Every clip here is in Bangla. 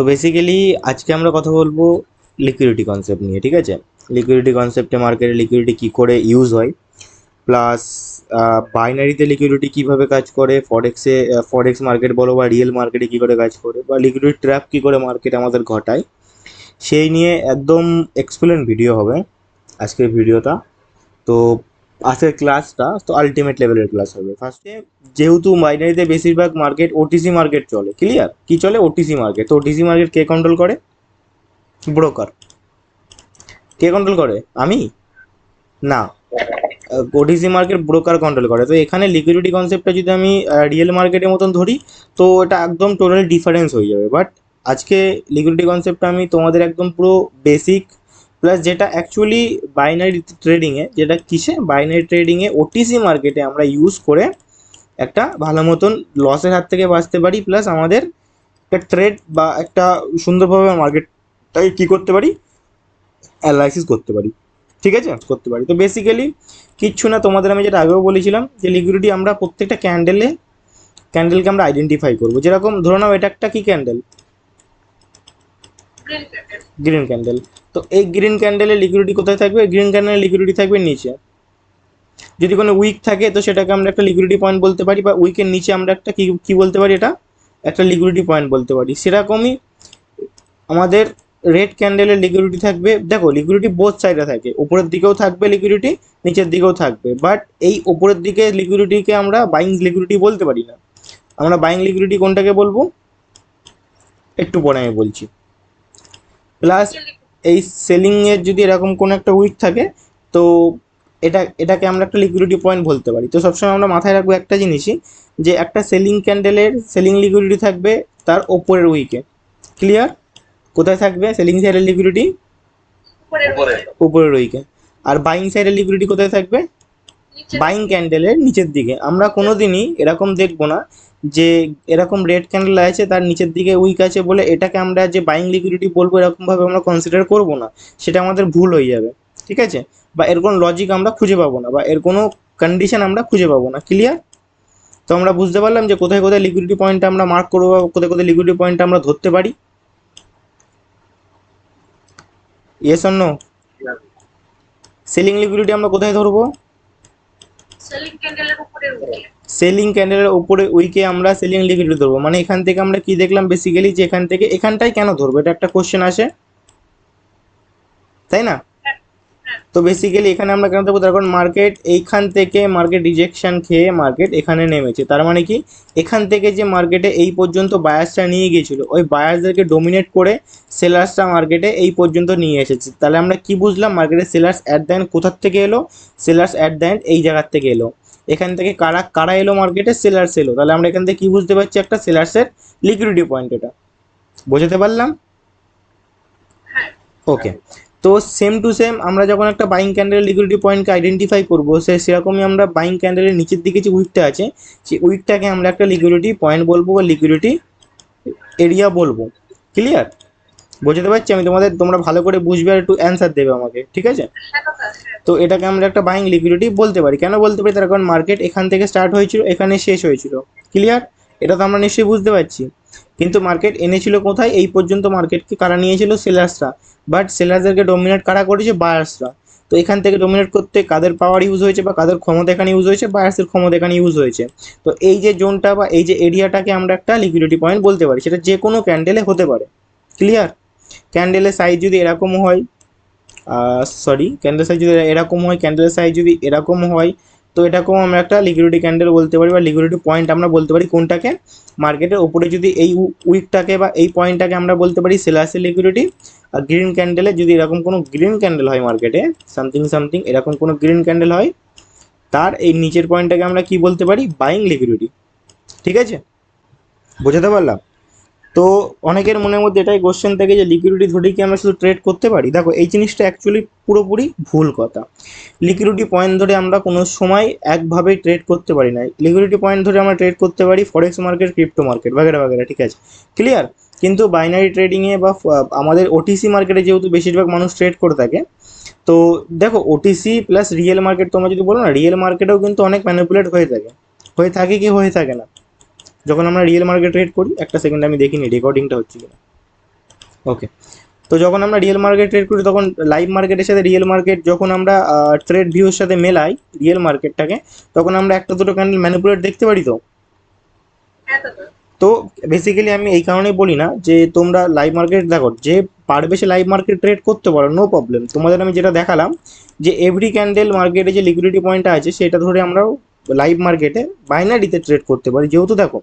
তো বেসিক্যালি আজকে আমরা কথা বলবো লিকুইডিটি কনসেপ্ট নিয়ে, ঠিক আছে। লিকুইডিটি কনসেপ্টে মার্কেটে লিকুইডিটি কী করে ইউজ হয়, প্লাস বাইনারিতে লিকুইডিটি কীভাবে কাজ করে, ফরেক্স মার্কেট বলো বা রিয়েল মার্কেটে কী করে কাজ করে, বা লিকুইডিটি ট্র্যাপ কী করে মার্কেট আমাদের ঘটায়, সেই নিয়ে একদম এক্সপ্লেন ভিডিও হবে আজকের ভিডিওটা। তো আজকের ক্লাসটা তো আলটিমেট লেভেলের ক্লাস হবে। ফার্স্টে যেহেতু বাইনারিতে বেশিরভাগ মার্কেট ওটিসি মার্কেট চলে, ক্লিয়ার, কি চলে? OTC market. তো ওটিসি মার্কেট কে কন্ট্রোল করে? ব্রোকার। কে কন্ট্রোল করে? আমি না, ওটিসি মার্কেট ব্রোকার কন্ট্রোল করে। তো এখানে লিকুইডিটি কনসেপ্টটা যদি আমি রিয়েল মার্কেটের মতন ধরি, তো এটা একদম টোটালি ডিফারেন্স হয়ে যাবে। বাট আজকে লিকুইডিটি কনসেপ্টটা আমি তোমাদের একদম পুরো বেসিক, প্লাস যেটা অ্যাকচুয়ালি বাইনারি ট্রেডিংয়ে, যেটা কিসে বাইনারি ট্রেডিংয়ে ওটিসি মার্কেটে আমরা ইউজ করে একটা ভালো মতন লসের হাত থেকে বাঁচতে পারি, প্লাস আমাদের একটা ট্রেড বা একটা সুন্দরভাবে মার্কেটটাকে কী করতে পারি, অ্যানালাইসিস করতে পারি, ঠিক আছে, করতে পারি। তো বেসিক্যালি কিচ্ছু না, তোমাদের আমি যেটা আগেও বলেছিলাম যে লিকুইডিটি আমরা প্রত্যেকটা ক্যান্ডেলকে আমরা আইডেন্টিফাই করবো। যেরকম ধরে নাও এটা একটা কি ক্যান্ডেল, গ্রিন ক্যান্ডেল। তো এই গ্রিন ক্যান্ডেলের লিকুইডিটি কোথায় থাকবে? গ্রিন ক্যান্ডেলের লিকুইডিটি থাকবে নিচে। যদি কোনো উইক থাকে তো সেটাকে আমরা একটা লিকুইডিটি পয়েন্ট বলতে পারি, বা উইকের নিচে আমরা একটা কি বলতে পারি, এটা একটা লিকুইডিটি পয়েন্ট বলতে পারি। সেরকমই আমাদের রেড ক্যান্ডেলের লিকুইডিটি থাকবে। দেখো লিকুইডিটি বোথ সাইডে থাকে, উপরের দিকেও থাকবে লিকুইডিটি, নিচের দিকেও থাকবে। বাট এই উপরের দিকে লিকুইডিটিকে আমরা বাইং লিকুইডিটি বলতে পারি না। আমরা বাইং লিকুইডিটি কোনটাকে বলবো একটু পরে আমি বলছি। প্লাস এই সেলিংয়ের যদি এরকম কোনো একটা উইক থাকে, তো এটাকে আমরা একটা লিকুইডিটি পয়েন্ট বলতে পারি। তো সবসময় আমরা মাথায় রাখবো একটা জিনিসই, যে একটা সেলিং ক্যান্ডেলের সেলিং লিকুইডিটি থাকবে তার ওপরের উইকে, ক্লিয়ার? কোথায় থাকবে সেলিং সাইডের লিকুইডিটি? উপরের উইকে। আর বাইং সাইডের লিকুইডিটি কোথায় থাকবে? বাইং ক্যান্ডেলের নিচের দিকে। আমরা কোনো দিনই এরকম দেখবো না যে এরকম রেড ক্যান্ডেল আছে তার নিচের দিকে উইক আছে বলে এটাকে আমরা যে বাইং লিকুইডিটি বলবো এরকমভাবে আমরা কনসিডার করবো না, সেটা আমাদের ভুল হয়ে যাবে, ঠিক আছে। বা এর কোনো লজিক আমরা খুঁজে পাবো না, বা এর কোনো কন্ডিশন আমরা খুঁজে পাবো না, ক্লিয়ার? তো আমরা বুঝতে পারলাম যে কোথায় কোথায় লিকুইডিটি পয়েন্ট আমরা মার্ক করবো, বা কোথায় কোথায় লিকুইডিটি পয়েন্ট আমরা ধরতে পারি। Yes or no? Selling liquidity আমরা কোথায় ধরবো? সেলিং ক্যান্ডেলের উপরে উইকে আমরা সেলিং লিকুইডিটি ধরবো। মানে এখান থেকে আমরা কি দেখলাম বেসিক্যালি, যে এখান থেকে এখানটাই কেন ধরবো, এটা একটা কোশ্চেন আসে, তাই না? তো বেসিক্যালি এখানে আমরা কেন ধরবো, তার কারণ মার্কেট এইখান থেকে মার্কেট রিজেকশন খেয়ে মার্কেট এখানে নেমেছে। তার মানে কি, এখান থেকে যে মার্কেটে এই পর্যন্ত বায়ার্সটা নিয়ে গিয়েছিল, ওই বায়ার্সদেরকে ডোমিনেট করে সেলার্সটা মার্কেটে এই পর্যন্ত নিয়ে এসেছে। তাহলে আমরা কি বুঝলাম, মার্কেটে সেলার্স অ্যাট দ্য এন্ড কোথার থেকে এলো? সেলার্স অ্যাট দ্য এন্ড এই জায়গার থেকে এলো। এখান থেকে কারা কারা এলো মার্কেটে? সেলার্স এলো। তাহলে আমরা এখান থেকে কি বুঝতে পারছি, একটা সেলার্সের লিকুইডিটি পয়েন্ট, এটা বোঝাতে পারলাম? ওকে। তো সেম টু সেম আমরা যখন একটা বাইং ক্যান্ডেলের লিকুইডিটি পয়েন্টকে আইডেন্টিফাই করবো, সেরকমই আমরা বাইং ক্যান্ডেলের নিচের দিকে যে উইকটা আছে, সেই উইকটাকে আমরা একটা লিকুইডিটি পয়েন্ট বলবো, বা লিকুইডিটি এরিয়া বলবো, ক্লিয়ার? বোঝাতে পারছি আমি তোমাদের? তোমরা ভালো করে বুঝবে আর একটু অ্যান্সার দেবে আমাকে, ঠিক আছে? তো এটাকে আমরা একটা বাইং লিকুইডিটি বলতে পারি। কেন বলতে পারি? তার কারণ মার্কেট এখান থেকে স্টার্ট হয়েছিল, এখানে শেষ হয়েছিল, ক্লিয়ার? এটা তো আমরা নিশ্চয়ই বুঝতে পারছি। কিন্তু মার্কেট এনেছিল কোথায়? এই পর্যন্ত মার্কেটকে কারা নিয়েছিল? সেলার্সরা। বাট সেলার্সদেরকে ডোমিনেট কারা করেছে? বায়ার্সরা। তো এখান থেকে ডোমিনেট করতে কাদের পাওয়ার ইউজ হয়েছে, বা কাদের ক্ষমতা এখানে ইউজ হয়েছে? বায়ার্সের ক্ষমতা এখানে ইউজ হয়েছে। তো এই যে জোনটা বা এই যে এরিয়াটাকে আমরা একটা লিকুইডিটি পয়েন্ট বলতে পারি। সেটা যে কোনো ক্যান্ডেলে হতে পারে, ক্লিয়ার? ক্যান্ডেলের সাইজ যদি এরকম হয়, ক্যান্ডেল সাইজ যদি এরকম হয়, ক্যান্ডেলের সাইজ যদি এরকম হয়, তো এটাকেও আমরা একটা লিকুইডিটি ক্যান্ডেল বলতে পারি, বা লিকুইডিটি পয়েন্ট আমরা বলতে পারি। কোনটাকে? মার্কেটের ওপরে যদি এই উইকটাকে বা এই পয়েন্টটাকে আমরা বলতে পারি সেলার্সের লিকুইডিটি। আর গ্রিন ক্যান্ডেলে যদি এরকম কোনো গ্রিন ক্যান্ডেল হয় মার্কেটে, সামথিং এরকম কোনো গ্রিন ক্যান্ডেল হয়, তার এই নিচের পয়েন্টটাকে আমরা কি বলতে পারি? বাইং লিকুইডিটি, ঠিক আছে? বোঝাতে পারলাম? তো অনেকের মনের মধ্যে এটাই কোশ্চেন থাকে যে লিকুইডিটি ধরে কি আমরা শুধু ট্রেড করতে পারি? দেখো এই জিনিসটা অ্যাকচুয়ালি পুরোপুরি ভুল কথা। লিকুইডিটি পয়েন্ট ধরে আমরা কোনো সময় একভাবেই ট্রেড করতে পারি না। লিকুইডিটি পয়েন্ট ধরে আমরা ট্রেড করতে পারি ফরেক্স মার্কেট, ক্রিপ্টো মার্কেট বাগেরা, ঠিক আছে, ক্লিয়ার? কিন্তু বাইনারি ট্রেডিংয়ে বা আমাদের ওটিসি মার্কেটে যেহেতু বেশিরভাগ মানুষ ট্রেড করে থাকে, তো দেখো ওটিসি প্লাস রিয়েল মার্কেট তোমরা যদি বলো না, রিয়েল মার্কেটেও কিন্তু অনেক ম্যানিপুলেট হয়ে থাকে কি হয়ে থাকে না? যখন আমরা রিয়েল মার্কেট ট্রেড করি, একটা সেকেন্ড আমি দেখিনি রেকর্ডিংটা হচ্ছে কিনা। ওকে, তো যখন আমরা রিয়েল মার্কেট ট্রেড করি তখন লাইভ মার্কেটের সাথে রিয়েল মার্কেট যখন আমরা ট্রেড ভিউর সাথে মেলাই রিয়েল মার্কেটটাকে, তখন আমরা একটা দুটো ক্যান্ডেল ম্যানিপুলেট দেখতে পারি। তো তো বেসিক্যালি আমি এই কারণেই বলি না যে তোমরা লাইভ মার্কেট দেখো, যে পারবে সে লাইভ মার্কেট ট্রেড করতে পারো, নো প্রবলেম। তোমাদের আমি যেটা দেখালাম যে এভরি ক্যান্ডেল মার্কেটে যে লিকুইডিটি পয়েন্টটা আছে সেটা ধরে আমরাও লাইভ মার্কেটে বাইনারিতে ট্রেড করতে পারি। যেহেতু দেখো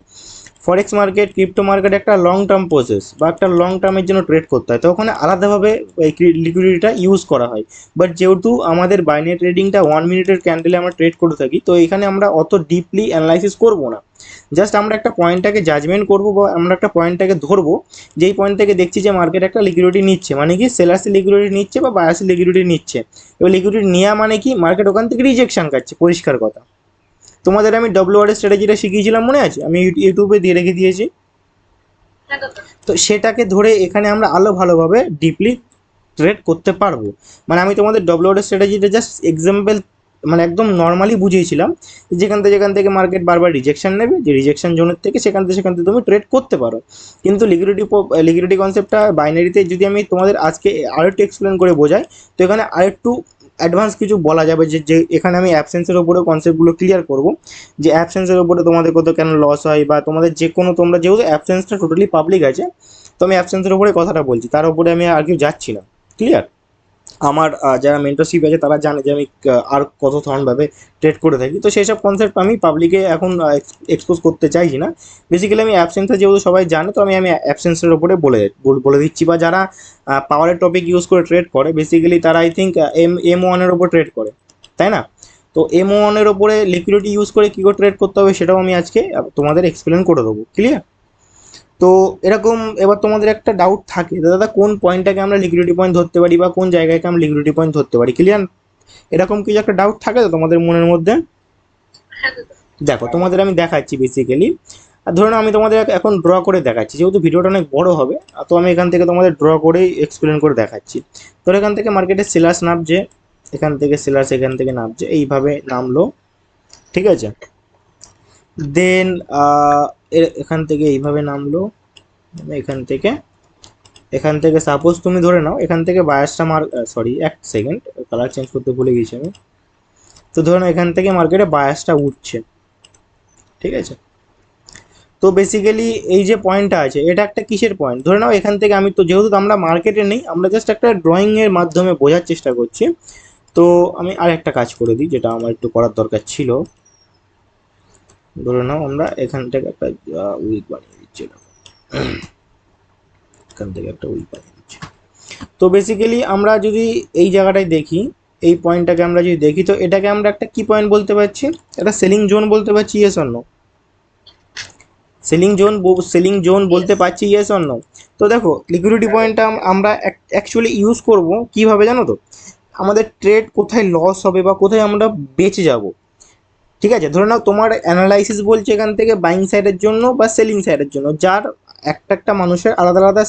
ফরেক্স মার্কেট, ক্রিপ্টো মার্কেট একটা লং টার্ম প্রসেস বা একটা লং টার্মের জন্য ট্রেড করতে হয়, তো ওখানে আলাদাভাবে এই লিকুইডিটিটা ইউজ করা হয়। বাট যেহেতু আমাদের বাইনারি ট্রেডিংটা 1 মিনিটের ক্যান্ডেলে আমরা ট্রেড করে থাকি, তো এখানে আমরা অত ডিপলি অ্যানালাইসিস করবো না। জাস্ট আমরা একটা পয়েন্টটাকে জাজমেন্ট করবো বা আমরা একটা পয়েন্টটাকে ধরবো, যেই পয়েন্ট থেকে দেখছি যে মার্কেট একটা লিকুইডিটি নিচ্ছে, মানে কি সেলার্সি লিকুইডিটি নিচ্ছে বা বায়ার্সি লিকুইডিটি নিচ্ছে। এবার লিকুইডিটি নেওয়া মানে কি মার্কেট ওখান থেকে রিজেকশন খাচ্ছে, পরিষ্কার কথা। তোমাদের আমি ডব্লিউআর স্ট্র্যাটেজিটা শিখিয়েছিলাম, মনে আছে? আমি ইউটিউবে দিয়ে রেখে দিয়েছি। তো সেটাকে ধরে এখানে আমরা আরো ভালোভাবে ডিপলি ট্রেড করতে পারবো। মানে আমি তোমাদের ডব্লিউআর স্ট্র্যাটেজিটা জাস্ট এক্সাম্পল, মানে একদম নর্মালি বুঝিয়েছিলাম, যেখান থেকে মার্কেট বারবার রিজেকশন নেবে, যে রিজেকশন জোনের থেকে সেখান থেকে তুমি ট্রেড করতে পারো। কিন্তু লিকুইডিটি কনসেপ্টটা বাইনারিতে যদি আমি তোমাদের আজকে আরেকটু এক্সপ্লেন করে বোঝাই, তো এখানে আরেকটু অ্যাডভান্স কিছু বলা যাবে, যে এখানে আমি অ্যাবসেন্সের ওপরে কনসেপ্টগুলো ক্লিয়ার করব, যে অ্যাবসেন্সের ওপরে তোমাদের কত কেন লস হয়, বা তোমাদের যে কোনো, তোমরা যেহেতু অ্যাবসেন্সটা টোটালি পাবলিক আছে, তো আমি অ্যাবসেন্সের ওপরে কথাটা বলছি, তার উপরে আমি আর কেউ যাচ্ছি না। ক্লিয়ার? আমার যারা মেন্টরশিপ আছে তারা জানে যে আমি আর কত ধরনভাবে ট্রেড করে থাকি, তো সেই সব কনসেপ্ট আমি পাবলিকে এখন এক্সপোজ করতে চাইছি না। বেসিক্যালি আমি অ্যাবসেন্সটা যেহেতু সবাই জানে, তো আমি অ্যাবসেন্সের ওপরে বলে দিচ্ছি। বা যারা পাওয়ারের টপিক ইউজ করে ট্রেড করে, বেসিক্যালি তারা আই থিঙ্ক এম ওয়ানের ওপর ট্রেড করে, তাই না? তো এম ওয়ানের ওপরে লিকুইডিটি ইউজ করে কী করে ট্রেড করতে হবে সেটাও আমি আজকে তোমাদের এক্সপ্লেন করে দেবো। ক্লিয়ার? তো এরকম এবার তোমাদের একটা ডাউট থাকে, দাদা কোন পয়েন্টটাকে আমরা লিকুইডিটি পয়েন্ট ধরতে পারি বা কোন জায়গাকে আমরা লিকুইডিটি পয়েন্ট ধরতে পারি? ক্লিয়ার? এরকম কিছু একটা ডাউট থাকে তো তোমাদের মনের মধ্যে? দেখো তোমাদের আমি দেখাচ্ছি বেসিক্যালি। আর ধরুন আমি তোমাদের এখন ড্র করে দেখাচ্ছি, যেহেতু ভিডিওটা অনেক বড় হবে, তো আমি এখান থেকে তোমাদের ড্র করেই এক্সপ্লেন করে দেখাচ্ছি। তো এখান থেকে মার্কেটের সেলার্স নামছে, এখান থেকে সেলার্স এখান থেকে নামছে, এইভাবে নামলো, ঠিক আছে? দেন এখান থেকে এইভাবে নামলো, এখান থেকে সাপোজ তুমি ধরে নাও এখান থেকে বায়াসটা সরি এক সেকেন্ড, কালার চেঞ্জ করতে ভুলে গেছি আমি। তো ধরে নাও এখান থেকে মার্কেটে বায়াসটা উঠছে, ঠিক আছে? তো বেসিক্যালি এই যে পয়েন্টটা আছে এটা একটা কিসের পয়েন্ট? ধরে নাও এখান থেকে আমি, তো যেহেতু আমরা মার্কেটে নেই, আমরা জাস্ট একটা ড্রয়িংয়ের মাধ্যমে বোঝার চেষ্টা করছি। তো আমি আর একটা কাজ করে দিই, যেটা আমার একটু করার দরকার ছিল। ধরে নাও আমরা এখান থেকে একটা উইক বানিয়ে দিচ্ছি, এখান থেকে একটা উইক বানিয়ে দিচ্ছি। তো বেসিক্যালি আমরা যদি এই জায়গাটায় দেখি, এই পয়েন্টটাকে আমরা যদি দেখি, তো এটাকে আমরা একটা কি পয়েন্ট বলতে পারছি? একটা সেলিং জোন বলতে পারছি, yes or no? Selling zone বলতে পারছি, ইয়েস অর নো? তো দেখো লিকুইডিটি পয়েন্টটা আমরা অ্যাকচুয়ালি ইউজ করব কিভাবে জানো তো? আমাদের ট্রেড কোথায় লস হবে বা কোথায় আমরা বেঁচে যাব, ঠিক আছে? ধরে নাও তোমার অ্যানালাইসিস বলছে এখান থেকে বাইং সাইডের জন্য বা সেলিং সাইডের জন্য, যার একটা মানুষের আলাদা আলাদা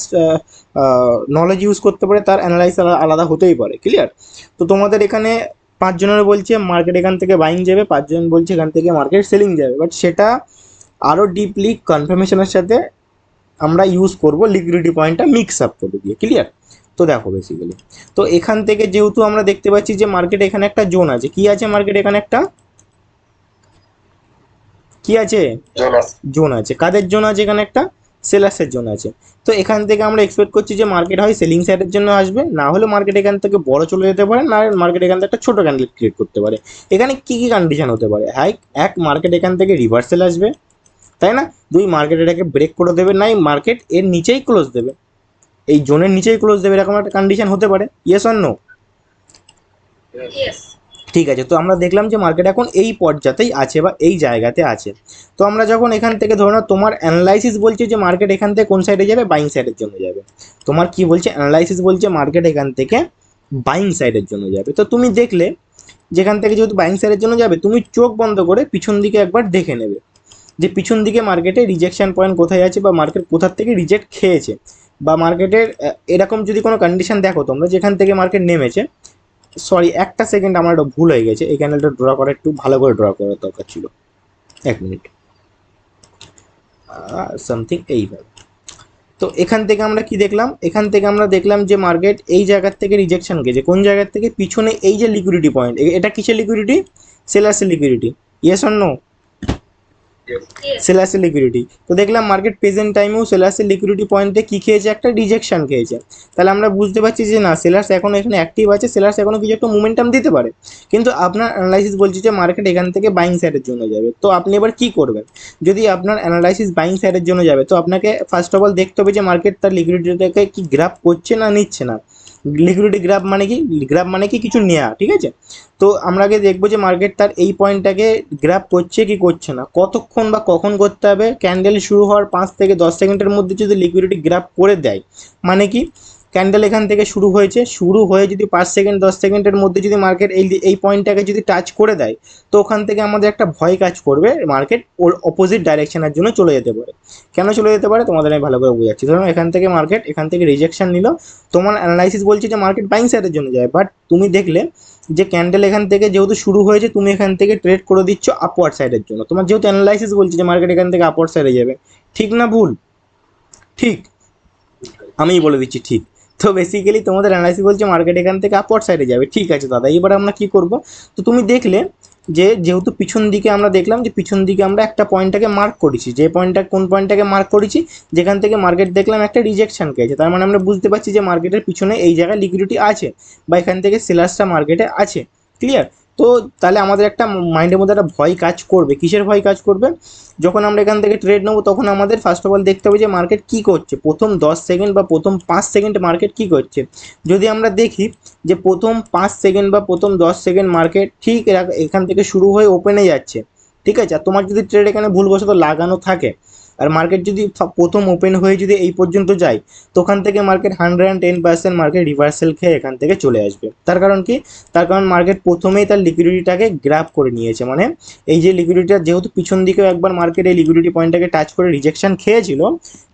নলেজ ইউজ করতে পারে, তার অ্যানালাইসিস আলাদা হতেই পারে। ক্লিয়ার? তো তোমাদের এখানে 5 জনের বলছে মার্কেট এখান থেকে বাইং যাবে, 5 জন বলছে এখান থেকে মার্কেট সেলিং যাবে, বাট সেটা আরও ডিপলি কনফার্মেশনের সাথে আমরা ইউজ করব লিকুইডিটি পয়েন্টটা মিক্স আপ করে দিয়ে। ক্লিয়ার? তো দেখো বেসিক্যালি, তো এখান থেকে যেহেতু আমরা দেখতে পাচ্ছি যে মার্কেট এখানে একটা জোন আছে, কি আছে মার্কেট এখানে একটা, কি আছে? জোন আছে। কাদের জোন আছে? এখানে একটা সেলার্সের জোন আছে। তো এখান থেকে আমরা এক্সপেক্ট করছি যে মার্কেট হয় সেলিং সাইডের জন্য আসবে, না হলে মার্কেট এখান থেকে বড় চলে যেতে পারে, না মার্কেট এখান থেকে একটা ছোট ক্যান্ডেল ক্রিয়েট করতে পারে। এখানে কি কি কন্ডিশন হতে পারে? এক মার্কেট এখান থেকে রিভার্সাল আসবে, তাই না? দুই, মার্কেট এটাকে ব্রেক করে দেবে, নাই মার্কেট এর নিচেই ক্লোজ দেবে, এই জোনের নিচেই ক্লোজ দেবে, এরকম একটা কন্ডিশন হতে পারে। Yes or no? ঠিক আছে, তো আমরা দেখলাম যে মার্কেট এখন এই পর্যাতেই আছে বা এই জায়গাতে আছে। তো আমরা যখন এখান থেকে ধরো না, তোমার অ্যানালাইসিস বলছে যে মার্কেট এখান থেকে কোন সাইডে যাবে? বাইং সাইডের জন্য যাবে। তোমার কি বলছে? অ্যানালাইসিস বলছে মার্কেট এখান থেকে বাইং সাইডের জন্য যাবে। তো তুমি দেখলে যেখান থেকে যেহেতু বাইং সাইডের জন্য যাবে, তুমি চোখ বন্ধ করে পিছন দিকে একবার দেখে নেবে যে পিছন দিকে মার্কেটে রিজেকশন পয়েন্ট কোথায় আছে, বা মার্কেট কোথার থেকে রিজেক্ট খেয়েছে, বা মার্কেটের এরকম যদি কোনো কন্ডিশন দেখো তোমরা যেখান থেকে মার্কেট নেমেছে। সরি একটা সেকেন্ড, আমার একটা ভুল হয়ে গেছে, এই ক্যান্ডেলটা ড্র করা একটু ভালো করে ড্র করার দরকার ছিল। 1 মিনিট, সামথিং এইভাবে। তো এখান থেকে আমরা কি দেখলাম, এখান থেকে আমরা দেখলাম যে মার্কেট এই জায়গার থেকে রিজেকশন গেছে, কোন জায়গার থেকে, পিছনে এই যে লিকুইডিটি পয়েন্ট, এটা কিসের লিকুইডিটি, সেলার্সের লিকুইডিটি, ইয়েস অর নো, সেলার্সের লিকুইডিটি। তো দেখলাম মার্কেট প্রেজেন্ট টাইমেও সেলার্সের লিকুইডিটি পয়েন্টে কি খেয়েছে, একটা রিজেকশন খেয়েছে। তাহলে আমরা বুঝতে পারছি যে না, সেলার্স এখনো এখানে অ্যাক্টিভ আছে, সেলার্স এখনো কিছু একটা মোমেন্টাম দিতে পারে। কিন্তু আপনার অ্যানালাইসিস বলছে যে মার্কেট এখান থেকে বাইং সাইডের জন্য যাবে। তো আপনি এবার কি করবেন, যদি আপনার অ্যানালাইসিস বাইং সাইডের জন্য যাবে, তো আপনাকে ফার্স্ট অফ অল দেখতে হবে যে মার্কেট তার লিকুইডিটিটাকে কি গ্র্যাব করছে না নিচ্ছে না। লিকুইডিটি গ্র্যাব মানে কি, গ্র্যাব মানে কি কিছু নেওয়া, ঠিক আছে। তো আমরা আগে দেখবো যে মার্কেট তার এই পয়েন্টটাকে গ্র্যাব করছে কি করছে না, কতক্ষণ বা কখন করতে হবে, ক্যান্ডেল শুরু হওয়ার 5 থেকে 10 সেকেন্ডের মধ্যে যদি লিকুইডিটি গ্র্যাব করে দেয়, মানে কি, ক্যান্ডেল এখান থেকে শুরু হয়েছে, শুরু হয়ে যদি 5 সেকেন্ড 10 সেকেন্ডের মধ্যে যদি মার্কেট এই পয়েন্টটাকে যদি টাচ করে দেয়, তো ওখান থেকে আমাদের একটা ভয় কাজ করবে, মার্কেট ওর অপোজিট ডাইরেকশনের জন্য চলে যেতে পারে। কেন চলে যেতে পারে তোমাদের আমি ভালো করে বোঝাচ্ছি। ধরুন এখান থেকে মার্কেট এখান থেকে রিজেকশন নিল, তোমার অ্যানালাইসিস বলছে যে মার্কেট বাইং সাইডের জন্য যায়, বাট তুমি দেখলে যে ক্যান্ডেল এখান থেকে যেহেতু শুরু হয়েছে, তুমি এখান থেকে ট্রেড করে দিচ্ছ আপওয়ার্ড সাইডের জন্য, তোমার যেহেতু অ্যানালাইসিস বলছে যে মার্কেট এখান থেকে আপওয়ার্ড সাইডে যাবে, ঠিক না ভুল, ঠিক, আমিই বলে দিচ্ছি ঠিক। তো বেসিক্যালি তোমাদের অ্যানালাইসিস বলছে মার্কেট এখান থেকে আপওয়ার্ড সাইডে যাবে, ঠিক আছে দাদা, এবার আমরা কি করব, তো তুমি দেখলে যে যেহেতু পিছন দিকে আমরা দেখলাম যে পিছন দিকে আমরা একটা পয়েন্টটাকে মার্ক করেছি, যে পয়েন্টটা কোন পয়েন্টটাকে মার্ক করেছি, যেখান থেকে মার্কেট দেখলাম একটা রিজেকশন খেয়েছে, তার মানে আমরা বুঝতে পারছি যে মার্কেটের পিছনে এই জায়গায় লিকুইডিটি আছে, বা এখান থেকে সেলার্সটা মার্কেটে আছে, ক্লিয়ার। তো তাহলে আমাদের একটা মাইন্ডের মধ্যে একটা ভয় কাজ করবে, কিসের ভয় কাজ করবে, যখন আমরা এখান থেকে ট্রেড নেবো তখন আমাদের ফার্স্ট অফ অল দেখতে হবে যে মার্কেট কী করছে, প্রথম 10 সেকেন্ড বা প্রথম 5 সেকেন্ড মার্কেট কী করছে। যদি আমরা দেখি যে প্রথম 5 সেকেন্ড বা প্রথম 10 সেকেন্ড মার্কেট ঠিক এখান থেকে শুরু হয়ে ওপেনে যাচ্ছে, ঠিক আছে, আর তোমার যদি ট্রেড এখানে ভুলবশত লাগানো থাকে, আর মার্কেট যদি প্রথম ওপেন হয়ে যদি এই পর্যন্ত যায়, তো ওখান থেকে মার্কেট 110% মার্কেট রিভার্সাল খেয়ে এখান থেকে চলে আসবে। তার কারণ কি, তার কারণ মার্কেট প্রথমেই তার লিকুইডিটিটাকে গ্র্যাব করে নিয়েছে, মানে এই যে লিকুইডিটিটা যেহেতু পিছন দিকেও একবার মার্কেট এই লিকুইডিটি পয়েন্টটাকে টাচ করে রিজেকশন খেয়েছিল,